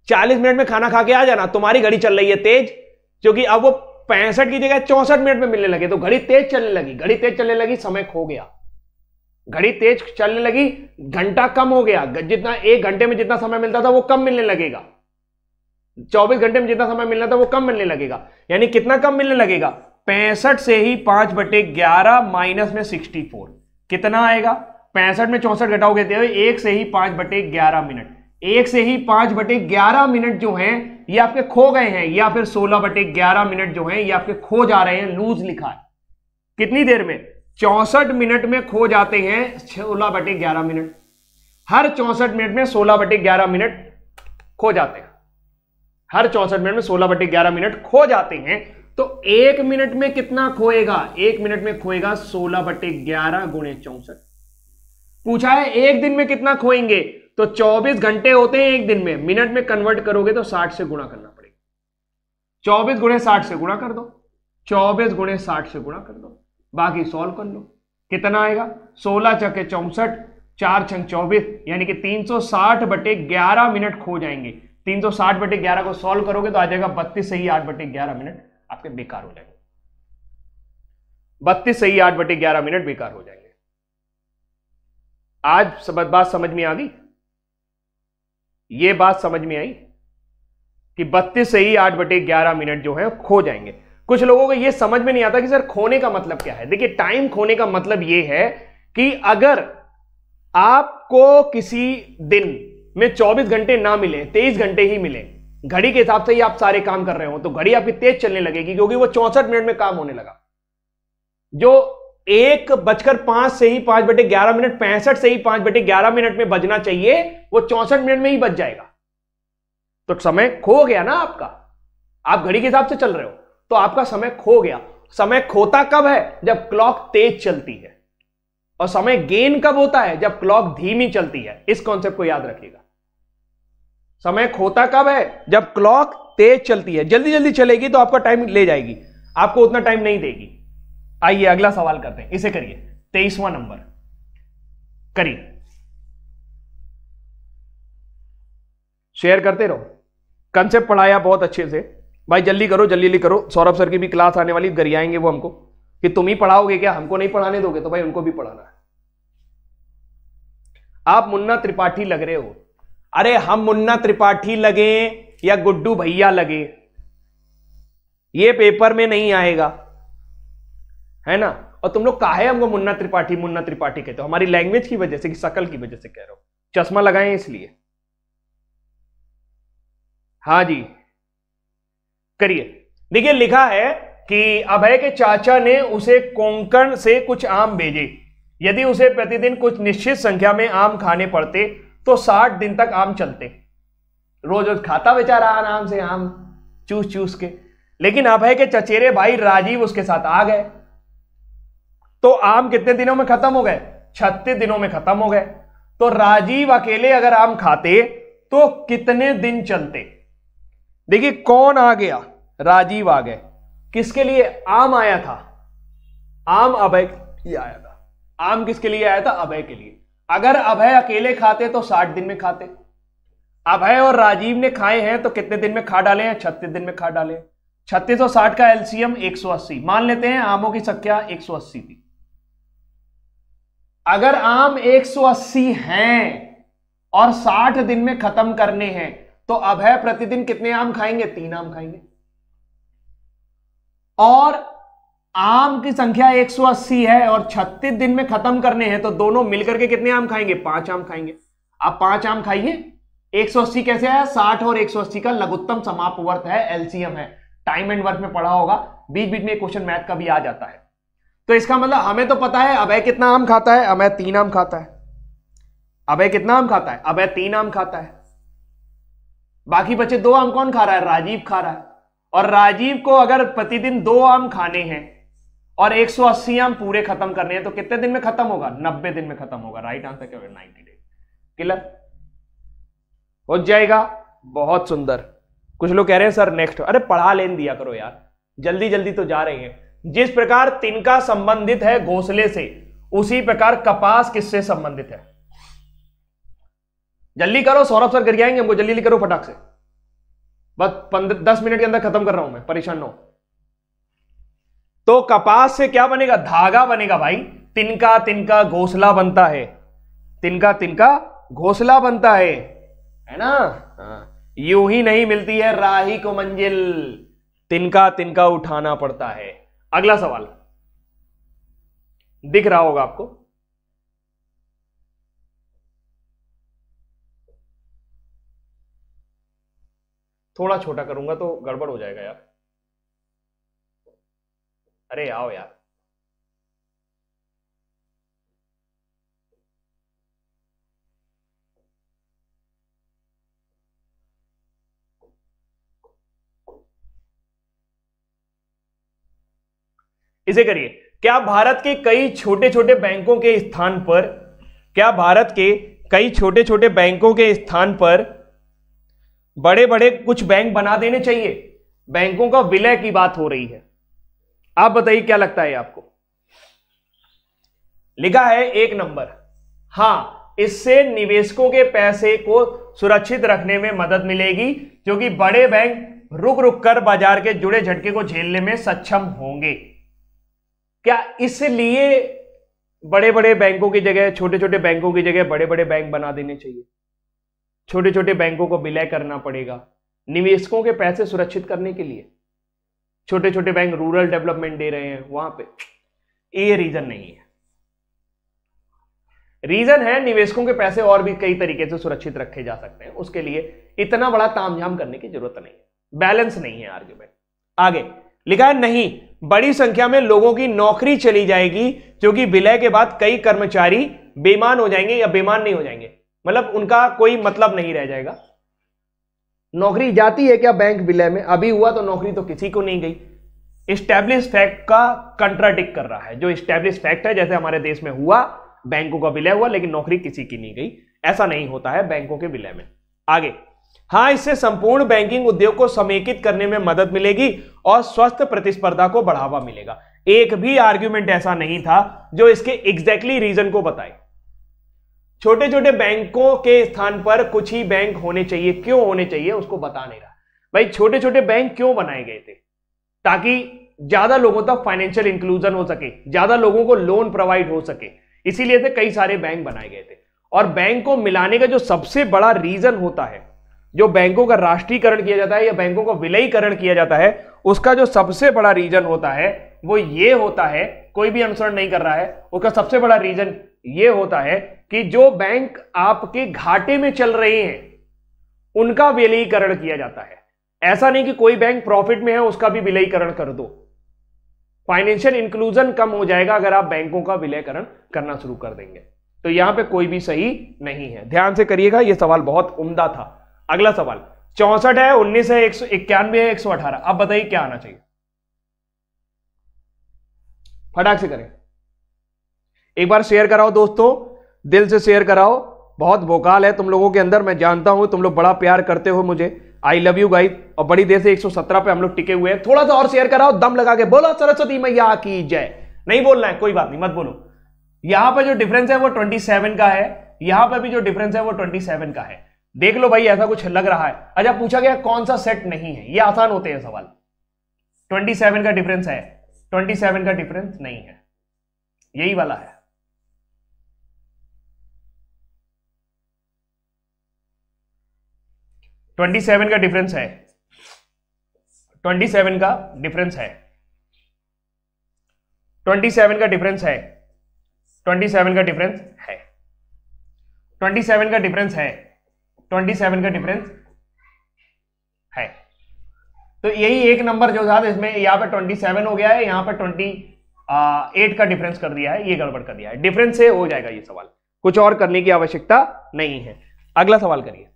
40 मिनट में खाना खा के आ जाना, तुम्हारी घड़ी चल रही है तेज, क्योंकि अब वो 65 की जगह 64 मिनट में मिलने लगे, तो घड़ी तेज चलने लगी। घड़ी तेज चलने लगी, समय खो गया। घड़ी तेज चलने लगी, घंटा कम हो गया, जितना 1 घंटे में जितना समय मिलता था वो कम मिलने लगेगा, 24 घंटे में जितना समय मिलना था वो कम मिलने लगेगा। यानी कितना कम मिलने लगेगा? 65 से ही 5/11 माइनस में 64, कितना आएगा? 65 में 64 घटाओगे तो 1 से ही 5/11 मिनट। 1 से ही 5/11 मिनट जो हैं ये आपके खो गए हैं, या फिर 16/11 मिनट जो हैं ये आपके खो जा रहे हैं। लूज लिखा है कितनी देर में? 64 मिनट में खो जाते हैं 16/11 मिनट। हर 64 मिनट में 16/11 मिनट खो जाते हैं, हर 64 मिनट में 16/11 मिनट खो जाते हैं। तो 1 मिनट में कितना खोएगा? 1 मिनट में खोएगा 16/11 × 64। पूछा है एक दिन में कितना खोएंगे, तो 24 घंटे होते हैं एक दिन में, मिनट में कन्वर्ट करोगे तो 60 से गुणा करना पड़ेगा। 24 गुणे 60 से गुणा कर दो, 24 गुणे 60 से गुणा कर दो, बाकी सॉल्व कर लो, कितना आएगा 16 चके 64, 4 छंग 24, यानी कि 360/11 मिनट खो जाएंगे। 360/11 को सॉल्व करोगे तो आ जाएगा 32 सही 8/11 मिनट आपके बेकार हो जाएंगे। 32 सही 8/11 मिनट बेकार हो जाएंगे। आज सब बात समझ में आ गई? ये बात समझ में आई कि 32 सही 8/11 मिनट जो है खो जाएंगे। कुछ लोगों को यह समझ में नहीं आता कि सर खोने का मतलब क्या है। देखिए, टाइम खोने का मतलब यह है कि अगर आपको किसी दिन में 24 घंटे ना मिले, 23 घंटे ही मिले, घड़ी के हिसाब से ही आप सारे काम कर रहे हो, तो घड़ी आपकी तेज चलने लगेगी, क्योंकि वो 64 मिनट में काम होने लगा। जो 1:05 से ही 5/11 मिनट, 65 से ही 5/11 मिनट में बजना चाहिए, वो 64 मिनट में ही बच जाएगा। तो समय खो गया ना आपका। आप घड़ी के हिसाब से चल रहे हो तो आपका समय खो गया। समय खोता कब है? जब क्लॉक तेज चलती है। और समय गेन कब होता है? जब क्लॉक धीमी चलती है। इस कॉन्सेप्ट को याद रखिएगा। समय खोता कब है? जब क्लॉक तेज चलती है। जल्दी जल्दी चलेगी तो आपका टाइम ले जाएगी, आपको उतना टाइम नहीं देगी। आइए अगला सवाल करते हैं, इसे करिए। 23वां नंबर करिए, शेयर करते रहो। कंसेप्ट पढ़ाया बहुत अच्छे से भाई, जल्दी करो जल्दी करो। सौरभ सर की भी क्लास आने वाली, गरियाएंगे वो हमको कि तुम ही पढ़ाओगे क्या, हमको नहीं पढ़ाने दोगे? तो भाई उनको भी पढ़ाना है। आप मुन्ना त्रिपाठी लग रहे हो। अरे हम मुन्ना त्रिपाठी लगे या गुड्डू भैया लगे, ये पेपर में नहीं आएगा, है ना। और तुम लोग काहे हमको मुन्ना त्रिपाठी कहते हो? हमारी लैंग्वेज की वजह से कि शकल की वजह से कह रहे हो? चश्मा लगाएं इसलिए। हाँ जी करिए। देखिए, लिखा है कि अभय के चाचा ने उसे कोंकण से कुछ आम भेजे। यदि उसे प्रतिदिन कुछ निश्चित संख्या में आम खाने पड़ते तो 60 दिन तक आम चलते। रोज रोज खाता बेचारा आराम से आम चूस चूस के। लेकिन अभय के चचेरे भाई राजीव उसके साथ आ गए तो आम कितने दिनों में खत्म हो गए? 36 दिनों में खत्म हो गए। तो राजीव अकेले अगर आम खाते तो कितने दिन चलते? देखिए, कौन आ गया? राजीव आ गए। किसके लिए आम आया था? आम अभय के लिए आया था। आम किसके लिए आया था? अभय के लिए। अगर अभय अकेले खाते तो 60 दिन में खाते। अभय और राजीव ने खाए हैं तो कितने दिन में खा डाले हैं? 36 दिन में खा डाले। 36 और 60 का एलसीएम 180। मान लेते हैं आमों की संख्या 180 थी। अगर आम 180 हैं और 60 दिन में खत्म करने हैं तो अभय प्रतिदिन कितने आम खाएंगे? 3 आम खाएंगे। और आम की संख्या 180 है और 36 दिन में खत्म करने हैं तो दोनों मिलकर के कितने आम खाएंगे? 5 आम खाएंगे। आप 5 आम खाइए। 180 कैसे आया? 60 और 180 का लघुत्तम समापवर्त है, एलसीएम है। टाइम एंड वर्क में पढ़ा होगा, बीच बीच में क्वेश्चन मैथ का भी आ जाता है। तो इसका मतलब हमें तो पता है अभय कितना आम खाता है। अभय 3 आम खाता है। अभय कितना आम खाता है? अभय 3 आम खाता है। बाकी बचे 2 आम कौन खा रहा है? राजीव खा रहा है। और राजीव को अगर प्रतिदिन 2 आम खाने हैं और 180 आम पूरे खत्म करने हैं तो कितने दिन में खत्म होगा? 90 दिन में खत्म होगा। राइट आंसर क्या होगा? 90 डेज। क्लियर हो जाएगा। बहुत सुंदर। कुछ लोग कह रहे हैं सर नेक्स्ट। अरे पढ़ा लेन दिया करो यार, जल्दी जल्दी तो जा रहे हैं। जिस प्रकार तिनका संबंधित है घोंसले से, उसी प्रकार कपास किससे संबंधित है? जल्दी करो, सौरभ सर कर जाएंगे हमको। जल्दी करो फटाक से, बस 10 मिनट के अंदर खत्म कर रहा हूं मैं, परेशान ना हो। तो कपास से क्या बनेगा? धागा बनेगा भाई। तिनका तिनका घोंसला बनता है। तिनका तिनका घोंसला बनता है ना। यूं ही नहीं मिलती है राही को मंजिल, तिनका तिनका उठाना पड़ता है। अगला सवाल दिख रहा होगा आपको। थोड़ा छोटा करूंगा तो गड़बड़ हो जाएगा यार। अरे आओ यार। इसे करिए। क्या भारत के कई छोटे छोटे बैंकों के स्थान पर क्या भारत के कई छोटे छोटे बैंकों के स्थान पर बड़े बड़े कुछ बैंक बना देने चाहिए? बैंकों का विलय की बात हो रही है। आप बताइए क्या लगता है आपको? लिखा है 1 नंबर। हां, इससे निवेशकों के पैसे को सुरक्षित रखने में मदद मिलेगी, क्योंकि बड़े बैंक रुक रुक कर बाजार के जुड़े झटके को झेलने में सक्षम होंगे। क्या इसलिए बड़े बड़े बैंकों की जगह, छोटे छोटे बैंकों की जगह बड़े बड़े बैंक बना देने चाहिए? छोटे छोटे बैंकों को विलय करना पड़ेगा निवेशकों के पैसे सुरक्षित करने के लिए। छोटे छोटे बैंक रूरल डेवलपमेंट दे रहे हैं वहां पे। ये रीजन नहीं है। रीजन है निवेशकों के पैसे और भी कई तरीके से सुरक्षित रखे जा सकते हैं, उसके लिए इतना बड़ा तामझाम करने की जरूरत नहीं है। बैलेंस नहीं है आर्ग्यूमेंट। आगे लिखा है नहीं, बड़ी संख्या में लोगों की नौकरी चली जाएगी, क्योंकि विलय के बाद कई कर्मचारी बेईमान हो जाएंगे या बेईमान नहीं हो जाएंगे, मतलब उनका कोई मतलब नहीं रह जाएगा। नौकरी जाती है क्या बैंक विलय में? अभी हुआ तो नौकरी तो किसी को नहीं गई। स्टैब्लिश फैक्ट का कंट्राडिक्ट कर रहा है। जो स्टैब्लिश फैक्ट है, जैसे हमारे देश में हुआ, बैंकों का विलय हुआ लेकिन नौकरी किसी की नहीं गई, ऐसा नहीं होता है बैंकों के विलय में। आगे, हां, इससे संपूर्ण बैंकिंग उद्योग को समेकित करने में मदद मिलेगी और स्वस्थ प्रतिस्पर्धा को बढ़ावा मिलेगा। एक भी आर्ग्यूमेंट ऐसा नहीं था जो इसके एग्जैक्टली रीजन को बताए। छोटे छोटे बैंकों के स्थान पर कुछ ही बैंक होने चाहिए। क्यों होने चाहिए उसको बता नहीं रहा। भाई छोटे छोटे बैंक क्यों बनाए गए थे? ताकि ज्यादा लोगों तक फाइनेंशियल इंक्लूजन हो सके, ज्यादा लोगों को लोन प्रोवाइड हो सके, इसीलिए से कई सारे बैंक बनाए गए थे। और बैंक को मिलाने का जो सबसे बड़ा रीजन होता है, जो बैंकों का राष्ट्रीयकरण किया जाता है या बैंकों का विलयीकरण किया जाता है, उसका जो सबसे बड़ा रीजन होता है वो ये होता है, कोई भी अनुसरण नहीं कर रहा है, उसका सबसे बड़ा रीजन ये होता है कि जो बैंक आपके घाटे में चल रहे हैं उनका विलयीकरण किया जाता है। ऐसा नहीं कि कोई बैंक प्रॉफिट में है उसका भी विलयीकरण कर दो। फाइनेंशियल इंक्लूजन कम हो जाएगा अगर आप बैंकों का विलयीकरण करना शुरू कर देंगे। तो यहां पे कोई भी सही नहीं है, ध्यान से करिएगा, यह सवाल बहुत उम्दा था। अगला सवाल 64 है, 19 है, 191 है, 118। अब बताइए क्या आना चाहिए? फटाक से करें। एक बार शेयर कराओ दोस्तों, दिल से शेयर कराओ। बहुत भोकाल है तुम लोगों के अंदर, मैं जानता हूं, तुम लोग बड़ा प्यार करते हो मुझे। I love you guys. और बड़ी देर से 117 पे हम लोग टिके हुए हैं। थोड़ा सा और शेयर कराओ, दम लगा के बोलो सरस्वती मैया की जय। नहीं बोलना है कोई बात नहीं, मत बोलो। यहां पर जो डिफरेंस है वो 27 का है, यहां पर भी जो डिफरेंस है वो 27 का है। देख लो भाई, ऐसा कुछ लग रहा है। अच्छा, पूछा गया कौन सा सेट नहीं है, ये आसान होते हैं सवाल। 27 का डिफरेंस है, 27 का डिफरेंस नहीं है, यही वाला है। ट्वेंटी सेवन का डिफरेंस है, 27 का डिफरेंस है, 27 का डिफरेंस है, 27 का डिफरेंस है, 27 का डिफरेंस है, 27 का डिफरेंस है। तो यही एक नंबर जो था इसमें, यहां पे 27 हो गया है, यहां पे 28 का डिफरेंस कर दिया है, ये गड़बड़ कर दिया है। डिफरेंस से हो जाएगा ये सवाल, कुछ और करने की आवश्यकता नहीं है। अगला सवाल करिए,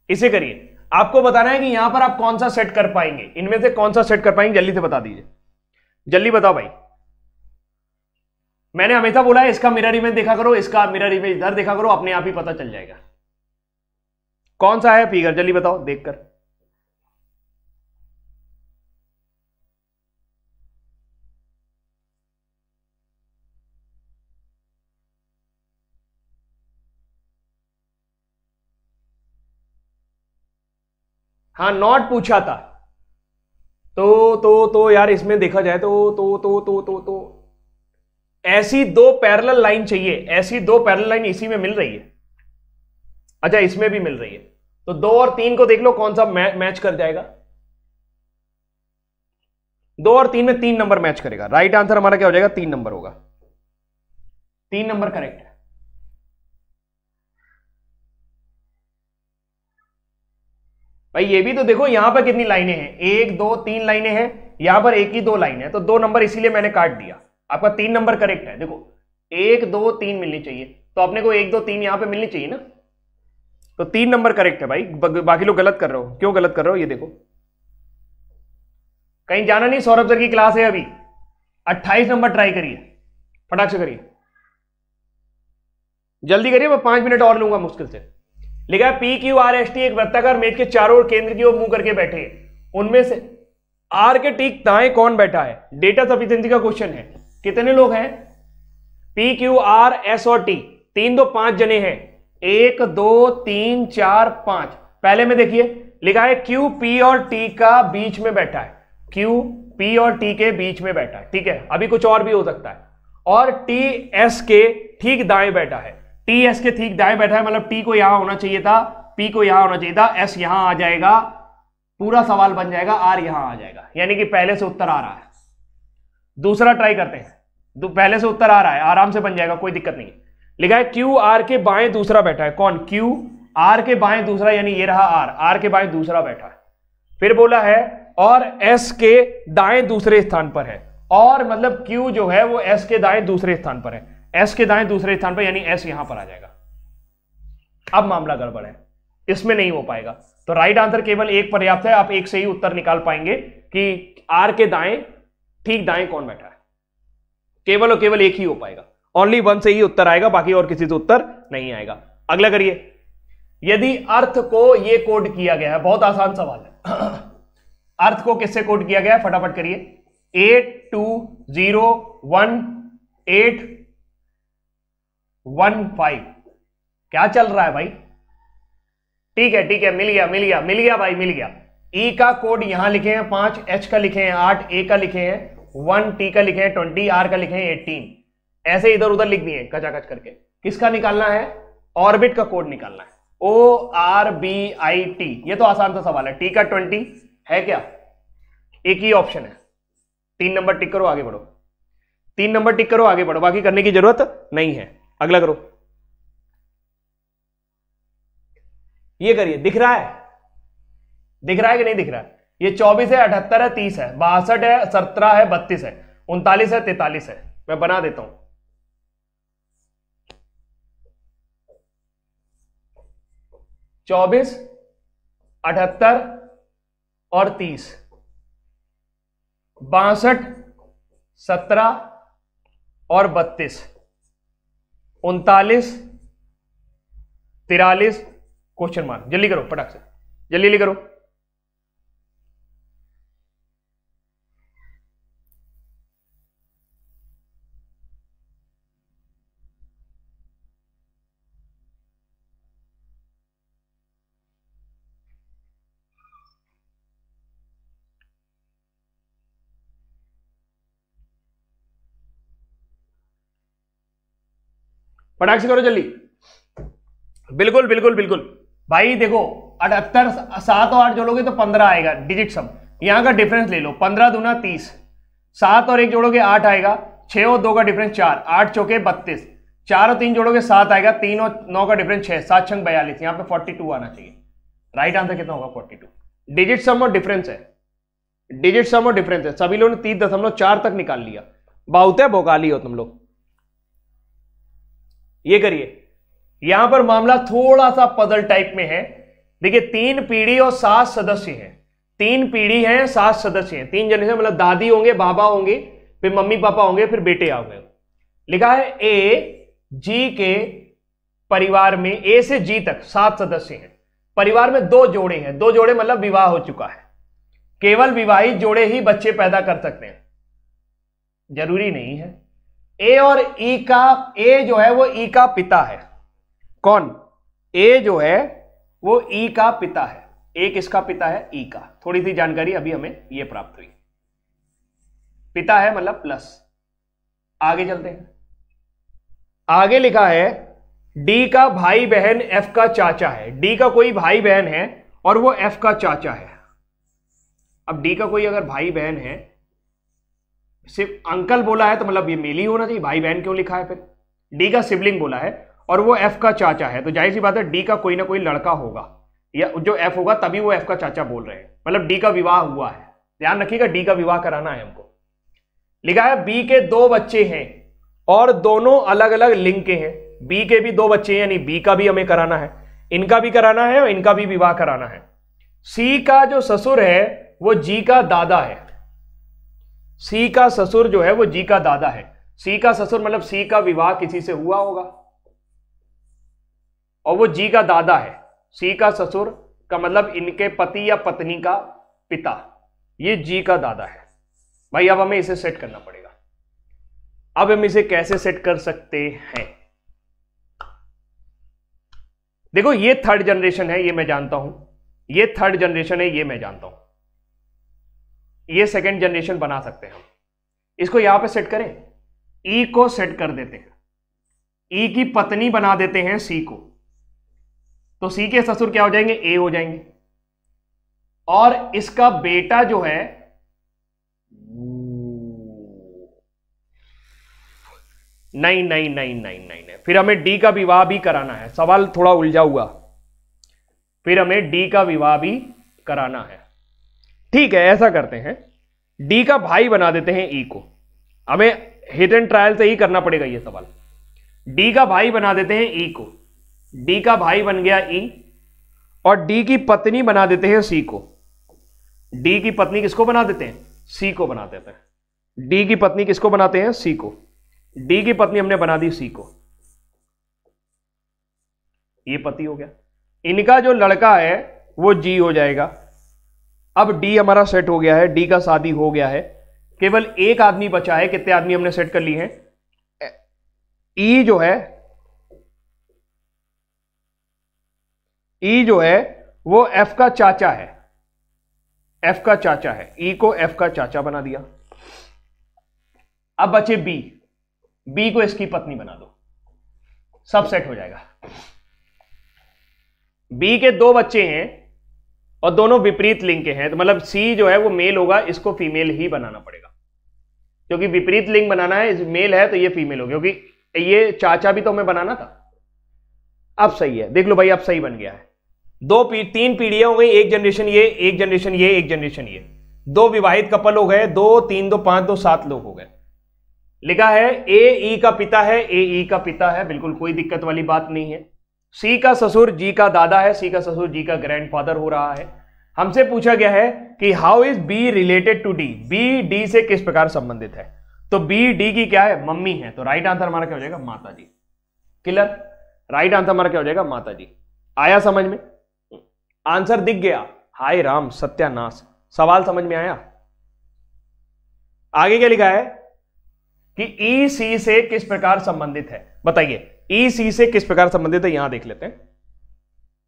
इसे करिए। आपको बताना है कि यहां पर आप कौन सा सेट कर पाएंगे, इनमें से कौन सा सेट कर पाएंगे, जल्दी से बता दीजिए, जल्दी बताओ भाई। मैंने हमेशा बोला है इसका मिरर इमेज देखा करो, इसका मिरर इमेज इधर देखा करो, अपने आप ही पता चल जाएगा कौन सा है फिगर। जल्दी बताओ देखकर। हाँ, नॉट पूछा था तो यार इसमें देखा जाए तो ऐसी दो पैरेलल लाइन चाहिए, ऐसी दो पैरेलल लाइन इसी में मिल रही है। अच्छा, इसमें भी मिल रही है, तो 2 और 3 को देख लो कौन सा मैच कर जाएगा। 2 और 3 में 3 नंबर मैच करेगा। राइट आंसर हमारा क्या हो जाएगा? 3 नंबर होगा। 3 नंबर करेक्ट है। भाई ये भी तो देखो, यहां पर कितनी लाइनें हैं, 1 2 3 लाइनें हैं, यहां पर एक ही 2 लाइन है, तो 2 नंबर इसीलिए मैंने काट दिया। आपका 3 नंबर करेक्ट है। देखो 1 2 3 मिलनी चाहिए, तो अपने को 1 2 3 यहां पे मिलनी चाहिए ना, तो 3 नंबर करेक्ट है भाई। बाकी लोग गलत कर रहे हो, क्यों गलत कर रहे हो? ये देखो, कहीं जाना नहीं, सौरभ सर की क्लास है अभी। 28 नंबर ट्राई करिए, फटाक से करिए। जल्दी करिए, मैं 5 मिनट और लूंगा मुश्किल से। लिखा है PQRST एक वृत्ताकार मेज के चारों ओर केंद्र की ओर मुंह करके बैठे हैं, उनमें से आर के ठीक दाएं कौन बैठा है? डेटा सफिशिएंसी का क्वेश्चन है। कितने लोग हैं? PQRS और T, 3 2 5 जने हैं। 1 2 3 4 5। पहले में देखिए लिखा है Q P और T का बीच में बैठा है। Q P और T के बीच में बैठा है, ठीक है। अभी कुछ और भी हो सकता है। और T S के ठीक दाएं बैठा है। T S के ठीक दाएं बैठा है, मतलब T को यहां होना चाहिए था, P को यहां होना चाहिए था, S यहां आ जाएगा, पूरा सवाल बन जाएगा, R यहां आ जाएगा, यानी कि पहले से उत्तर आ रहा है। दूसरा ट्राई करते हैं। पहले से उत्तर आ रहा है, आराम से बन जाएगा, कोई दिक्कत नहीं है। लिखा है Q R के बाएं दूसरा बैठा है। कौन? Q R के बाएं दूसरा, यानी ये रहा R के बाएं दूसरा बैठा है। फिर बोला है और S के दाएं दूसरे स्थान पर है, और मतलब Q जो है वो S के दाएं दूसरे स्थान पर है। S के दाएं दूसरे स्थान पर, यानी S यहां पर आ जाएगा। अब मामला गड़बड़ है, इसमें नहीं हो पाएगा। तो राइट आंसर केवल एक पर्याप्त है। आप एक से ही उत्तर निकाल पाएंगे कि R के दाएं ठीक दाएं कौन बैठा है। केवल और केवल एक ही हो पाएगा, ओनली 1 से ही उत्तर आएगा, बाकी और किसी से उत्तर नहीं आएगा। अगला करिए। यदि अर्थ को ये कोड किया गया है, बहुत आसान सवाल है। अर्थ को किससे कोड किया गया है? फटाफट करिए। 82018115। क्या चल रहा है भाई? ठीक है ठीक है, मिल गया मिल गया मिल गया भाई, मिल गया। ई का कोड यहां लिखे हैं 5, H का लिखे हैं 8, A का लिखे हैं 1, T का लिखे हैं 20, R का लिखे हैं 18। ऐसे इधर उधर लिख दिए कचाकच करके। किसका निकालना है? ऑर्बिट का कोड निकालना है। ORBIT। ये तो आसान सा सवाल है। T का 20 है क्या? एक ही ऑप्शन है। 3 नंबर टिक करो, आगे बढ़ो। 3 नंबर टिक करो, आगे बढ़ो, बाकी करने की जरूरत नहीं है। अगला करो। ये करिए। दिख रहा है? दिख रहा है कि नहीं दिख रहा है? ये 24 है, 78 है, 30 है, 62 है, 17 है, 32 है, 39 है, 43 है। मैं बना देता हूं। 24, 78 और 30, 62, 17 और 32, 39, 43, क्वेश्चन मार्क। जल्दी करो, फटाक से जल्दी जल्दी करो। फटाक से करो जल्दी। बिल्कुल बिल्कुल बिल्कुल भाई। देखो 78, 7 और 8 जोड़ोगे तो 15 आएगा, डिजिट सम। यहां का डिफरेंस ले लो, 15 दूना 30, 7 और 1 जोड़ोगे 8 आएगा, 6 और 2 का डिफरेंस 4, 8 चौके 32, 4 और 3 जोड़ोगे 7 आएगा, 3 और 9 का डिफरेंस 6, 7 छंग 42। यहां पे 42 आना चाहिए। राइट आंसर कितना होगा? 42। डिजिट सम और डिफरेंस है, डिजिट सम और डिफरेंस है। सभी लोगों ने 30.4 तक निकाल लिया। बहुत है, भोगाली हो तुम लोग। ये करिए। यहां पर मामला थोड़ा सा पजल टाइप में है। देखिए 3 पीढ़ी और 7 सदस्य हैं। 3 पीढ़ी हैं, 7 सदस्य हैं। 3 जनरेशन, मतलब दादी होंगे, बाबा होंगे, फिर मम्मी पापा होंगे, फिर बेटे होंगे। लिखा है ए जी के परिवार में, ए से जी तक 7 सदस्य हैं। परिवार में 2 जोड़े हैं। 2 जोड़े मतलब विवाह हो चुका है। केवल विवाहित जोड़े ही बच्चे पैदा कर सकते हैं, जरूरी नहीं है। ए और ई का, ए जो है वो ई का पिता है। कौन? ए जो है वो ई का पिता है। ए किसका पिता है? ई का। थोड़ी सी जानकारी अभी हमें ये प्राप्त हुई। पिता है मतलब प्लस। आगे चलते हैं। आगे लिखा है डी का भाई बहन एफ का चाचा है। डी का कोई भाई बहन है और वो एफ का चाचा है। अब डी का कोई अगर भाई बहन है, सिर्फ अंकल बोला है तो मतलब ये मेल ही होना चाहिए, भाई बहन क्यों लिखा है? फिर डी का सिबलिंग बोला है और वो एफ का चाचा है, तो जाहिर सी बात है डी का कोई ना कोई लड़का होगा, या जो एफ होगा तभी वो एफ का चाचा बोल रहे हैं। मतलब डी का विवाह हुआ है। ध्यान रखिएगा, डी का विवाह कराना है हमको। लिखा है बी के 2 बच्चे हैं और दोनों अलग अलग लिंग के हैं। बी के भी 2 बच्चे हैं, यानी बी का भी हमें कराना है, इनका भी कराना है और इनका भी विवाह कराना है। सी का जो ससुर है वो जी का दादा है। सी का ससुर जो है वो जी का दादा है। सी का ससुर मतलब सी का विवाह किसी से हुआ होगा। और वो जी का दादा है, सी का ससुर का मतलब इनके पति या पत्नी का पिता, ये जी का दादा है भाई। अब हमें इसे सेट करना पड़ेगा। अब हम इसे कैसे सेट कर सकते हैं? देखो ये थर्ड जनरेशन है, ये मैं जानता हूं, ये थर्ड जनरेशन है, ये मैं जानता हूं, ये सेकंड जनरेशन बना सकते हैं हम। इसको यहां पे सेट करें, ई को सेट कर देते हैं, ई की पत्नी बना देते हैं सी को, तो सी के ससुर क्या हो जाएंगे? ए हो जाएंगे। और इसका बेटा जो है नहीं नहीं नहीं नहीं नहीं नहीं, फिर हमें डी का विवाह भी कराना है। सवाल थोड़ा उलझा हुआ, फिर हमें डी का विवाह भी कराना है। ठीक है, ऐसा करते हैं, डी का भाई बना देते हैं ई को। हमें हिट एंड ट्रायल से ही करना पड़ेगा ये सवाल। डी का भाई बना देते हैं ई को, डी का भाई बन गया ई, और डी की पत्नी बना देते हैं सी को। डी की पत्नी किसको बना देते हैं? सी को बना देते हैं। डी की पत्नी किसको बनाते हैं? सी को। डी की पत्नी हमने बना दी सी को, ये पति हो गया। इनका जो लड़का है वो जी हो जाएगा। अब डी हमारा सेट हो गया है, डी का शादी हो गया है, केवल एक आदमी बचा है। कितने आदमी हमने सेट कर लिए हैं? ई जो है, ई जो है वो एफ का चाचा है, एफ का चाचा है। ई को एफ का चाचा बना दिया। अब बचे बी, बी को इसकी पत्नी बना दो, सब सेट हो जाएगा। बी के दो बच्चे हैं और दोनों विपरीत लिंग के हैं, तो मतलब सी जो है वो मेल होगा, इसको फीमेल ही बनाना पड़ेगा, क्योंकि विपरीत लिंग बनाना है। मेल है तो ये फीमेल होगी, क्योंकि ये चाचा भी तो हमें बनाना था। अब सही है, देख लो भाई, अब सही बन गया है। तीन पीढ़ियां हो गई, एक जनरेशन ये, एक जनरेशन ये, एक जनरेशन ये। दो विवाहित कपल हो गए, 2 3 2 5 2 7 लोग हो गए। लिखा है ए ई का पिता है, ए ई का पिता है, बिल्कुल कोई दिक्कत वाली बात नहीं है। सी का ससुर जी का दादा है, सी का ससुर जी का ग्रैंडफादर हो रहा है। हमसे पूछा गया है कि how is B related to D, B D से किस प्रकार संबंधित है। तो बी डी की क्या है? मम्मी है, तो राइट आंसर हमारा क्या हो जाएगा? माता जी। क्लियर? राइट आंसर हमारा क्या हो जाएगा? माता जी। आया समझ में? आंसर दिख गया? हाय राम सत्यानाश, सवाल समझ में आया? आगे क्या लिखा है कि ई सी से किस प्रकार संबंधित है? बताइए, ई सी से किस प्रकार संबंधित है? यहां देख लेते हैं,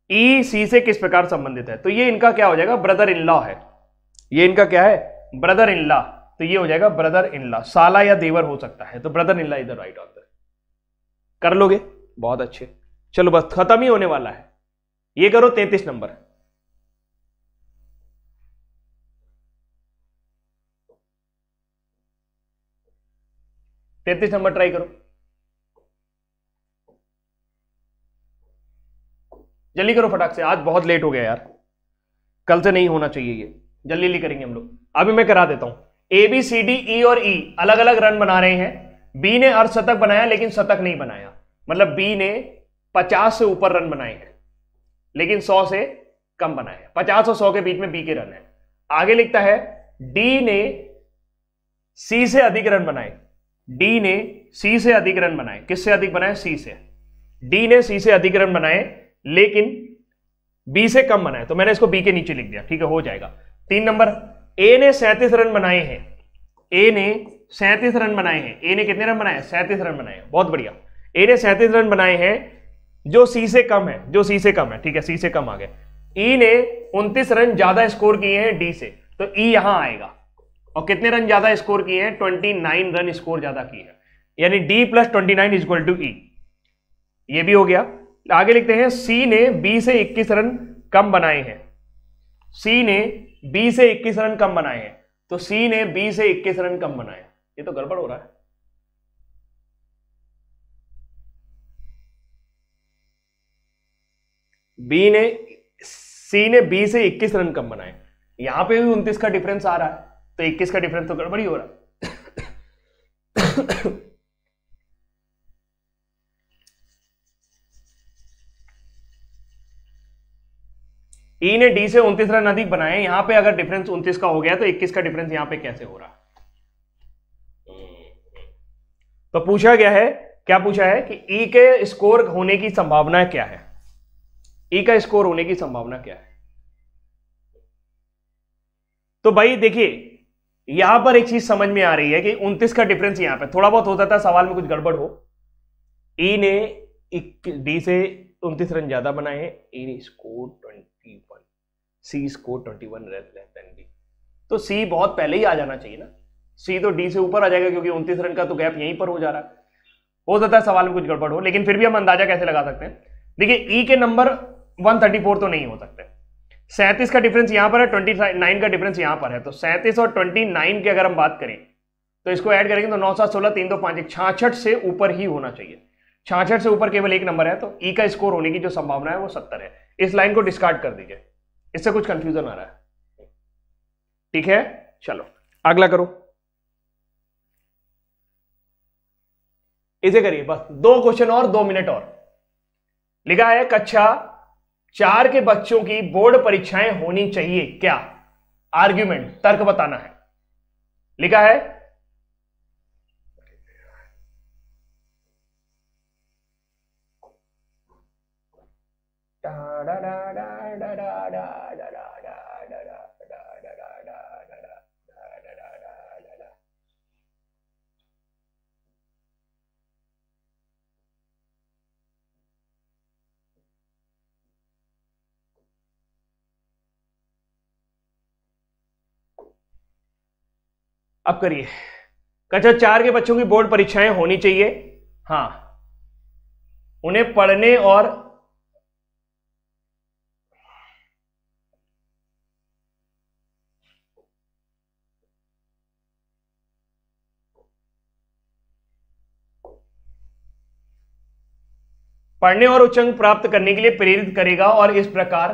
ई सी से किस प्रकार संबंधित है। तो ये इनका क्या हो जाएगा? ब्रदर इन लॉ है। ये इनका क्या है? Brother in law. तो ये हो जाएगा ब्रदर इन लॉ, साला या देवर हो सकता है, तो brother in law is the right answer. कर लोगे? बहुत अच्छे। चलो बस खत्म ही होने वाला है, ये करो 33 नंबर। नंबर ट्राई करो, जल्दी करो फटाक से, आज बहुत लेट हो गया यार, कल से नहीं होना चाहिए ये, जल्दी जल्दी करेंगे हम लोग। अभी मैं करा देता हूं। A B C D E और ई अलग अलग रन बना रहे हैं। बी ने अर्धशतक बनाया लेकिन शतक नहीं बनाया, मतलब बी ने 50 से ऊपर रन बनाए हैं लेकिन 100 से कम बनाए। 50 और 100 के बीच में बी के रन है। आगे लिखता है डी ने सी से अधिक रन बनाए, डी ने सी से अधिक रन बनाए। किससे अधिक बनाए? सी से। डी ने सी से अधिक रन बनाए लेकिन बी से कम बनाए, तो मैंने इसको बी के नीचे लिख दिया, ठीक है, हो जाएगा। 3 नंबर, ए ने 37 रन बनाए हैं, ए ने 37 रन बनाए हैं। ए ने कितने रन बनाए? 37 रन बनाए हैं, बहुत बढ़िया। ए ने 37 रन बनाए हैं जो सी से कम है, जो सी से कम है, ठीक है, सी से कम आ गया। ई ने 29 रन ज्यादा स्कोर किए हैं डी से, तो ई यहां आएगा। और कितने रन ज्यादा स्कोर किए हैं? 29 रन स्कोर ज्यादा किए हैं, यानी D plus 29 is equal to E. ये भी हो गया। आगे लिखते हैं सी ने बी से 21 रन कम बनाए हैं, सी ने बी से 21 रन कम बनाए हैं, तो सी ने बी से 21 रन कम बनाए। ये तो गड़बड़ हो रहा है। सी ने बी से 21 रन कम बनाए, यहां पे भी 29 का डिफरेंस आ रहा है, तो 21 का डिफरेंस तो गड़बड़ी हो रहा है। ई ने डी से 29 रन अधिक बनाए, यहां पे अगर डिफरेंस 29 का हो गया तो 21 का डिफरेंस यहां पे कैसे हो रहा है? तो पूछा गया है, क्या पूछा है कि ई के स्कोर होने की संभावना क्या है। ई का स्कोर होने की संभावना क्या है? तो भाई देखिए यहां पर एक चीज समझ में आ रही है कि 29 का डिफरेंस यहां पे थोड़ा बहुत हो जाता है, सवाल में कुछ गड़बड़ हो। ई ने डी से 29 रन ज्यादा बनाए हैं, ई ने स्कोर 21, सी स्कोर 21 लेस देन बी। तो सी बहुत पहले ही आ जाना चाहिए ना, सी तो डी से ऊपर आ जाएगा क्योंकि 29 रन का तो गैप यहीं पर हो जा रहा है। हो सकता है सवाल में कुछ गड़बड़ हो, लेकिन फिर भी हम अंदाजा कैसे लगा सकते हैं? देखिए ई के नंबर 134 तो नहीं हो सकते, 37 का डिफरेंस यहां पर है, 29 का डिफरेंस यहां पर है, तो 37 और 29 की अगर हम बात करें तो इसको ऐड करेंगे तो 9 7 16 3 2 5 66 से ऊपर ही होना चाहिए। 66 से ऊपर केवल एक नंबर है, तो ई का स्कोर होने की जो संभावना है वो 70 है। इस लाइन को डिस्कार्ड कर दीजिए, इससे कुछ कंफ्यूजन आ रहा है। ठीक है, चलो अगला करो, इसे करिए, बस 2 क्वेश्चन और 2 मिनट और। लिखा है कक्षा 4 के बच्चों की बोर्ड परीक्षाएं होनी चाहिए क्या? आर्ग्यूमेंट, तर्क बताना है। लिखा है अब करिए, कक्षा 4 के बच्चों की बोर्ड परीक्षाएं होनी चाहिए, हां, उन्हें पढ़ने और उच्च अंक प्राप्त करने के लिए प्रेरित करेगा और इस प्रकार,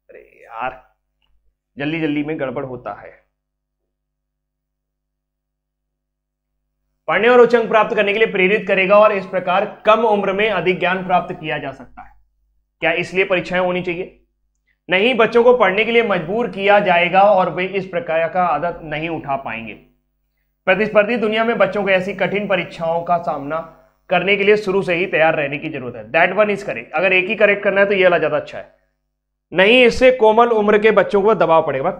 अरे यार जल्दी जल्दी में गड़बड़ होता है, पढ़ने और उच्च अंक प्राप्त करने के लिए प्रेरित करेगा और इस प्रकार कम उम्र में अधिक ज्ञान प्राप्त किया जा सकता है। क्या इसलिए परीक्षाएं होनी चाहिए? नहीं, बच्चों को पढ़ने के लिए मजबूर किया जाएगा और वे इस प्रकार का आदत नहीं उठा पाएंगे। प्रतिस्पर्धी दुनिया में बच्चों को ऐसी कठिन परीक्षाओं का सामना करने के लिए शुरू से ही तैयार रहने की जरूरत है। That one is correct. अगर एक ही करेक्ट करना है तो यह वाला ज्यादा अच्छा है। नहीं, इससे कोमल उम्र के बच्चों को दबाव पड़ेगा।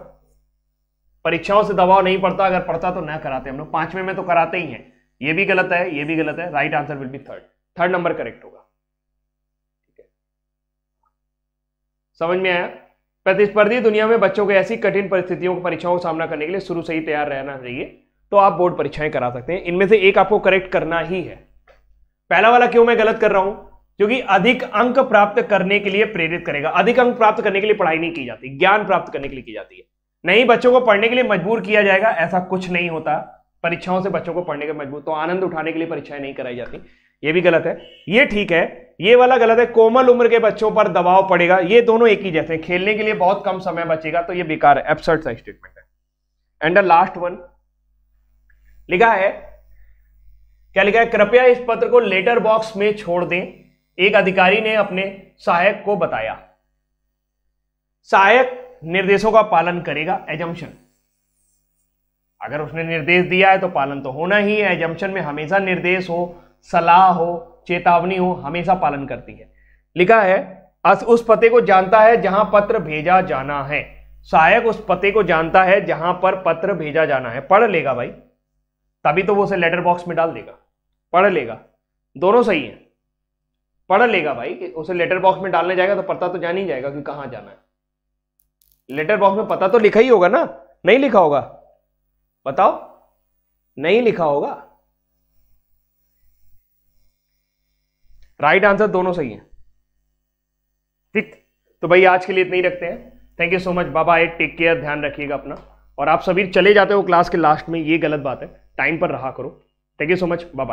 परीक्षाओं से दबाव नहीं पड़ता, अगर पड़ता तो ना कराते हम लोग, 5वें में तो कराते ही हैं। ये भी गलत है, ये भी गलत है। Right answer will B third number correct होगा। ठीक है, समझ में आया? प्रतिस्पर्धी दुनिया में बच्चों को ऐसी कठिन परिस्थितियों को, परीक्षाओं का सामना करने के लिए शुरू से ही तैयार रहना चाहिए, तो आप बोर्ड परीक्षाएं करा सकते हैं। इनमें से एक आपको करेक्ट करना ही है। पहला वाला क्यों मैं गलत कर रहा हूं? क्योंकि अधिक अंक प्राप्त करने के लिए प्रेरित करेगा। अधिक अंक प्राप्त करने के लिए पढ़ाई नहीं की जाती, ज्ञान प्राप्त करने के लिए की जाती है। नहीं, बच्चों को पढ़ने के लिए मजबूर किया जाएगा, ऐसा कुछ नहीं होता। परीक्षाओं से बच्चों को पढ़ने के मजबूर, तो आनंद उठाने के लिए परीक्षाएं नहीं कराई जाती। ये भी गलत है, ये ठीक है, ये वाला गलत है। कोमल उम्र के बच्चों पर दबाव पड़ेगा, ये दोनों एक ही जैसे हैं। खेलने के लिए बहुत कम समय बचेगा, तो ये बेकार है, एब्सर्ड सा स्टेटमेंट है। एंड द लास्ट वन लिखा है, क्या लिखा है? कृपया इस पत्र को लेटर बॉक्स में छोड़ दें, एक अधिकारी ने अपने सहायक को बताया। सहायक निर्देशों का पालन करेगा। एजम्पशन, अगर उसने निर्देश दिया है तो पालन तो होना ही है। एजम्पशन में हमेशा निर्देश हो, सलाह हो, चेतावनी हो, हमेशा पालन करती है। लिखा है, उस पते को जानता है जहां पत्र भेजा जाना है। सहायक उस पते को जानता है जहां पर पत्र भेजा जाना है। पढ़ लेगा भाई, तभी तो वो उसे लेटर बॉक्स में डाल देगा। पढ़ लेगा, दोनों सही है। पढ़ लेगा भाई, कि उसे लेटर बॉक्स में डालने जाएगा तो पता तो जान ही जाएगा कि कहां जाना है। लेटर बॉक्स में पता तो लिखा ही होगा ना, नहीं लिखा होगा? बताओ, नहीं लिखा होगा। राइट आंसर दोनों सही है। ठीक, तो भाई आज के लिए इतना ही रखते हैं। Thank you so much, bye bye, take care, ध्यान रखिएगा अपना। और आप सभी चले जाते हो क्लास के लास्ट में, ये गलत बात है, टाइम पर रहा करो। Thank you so much, bye bye.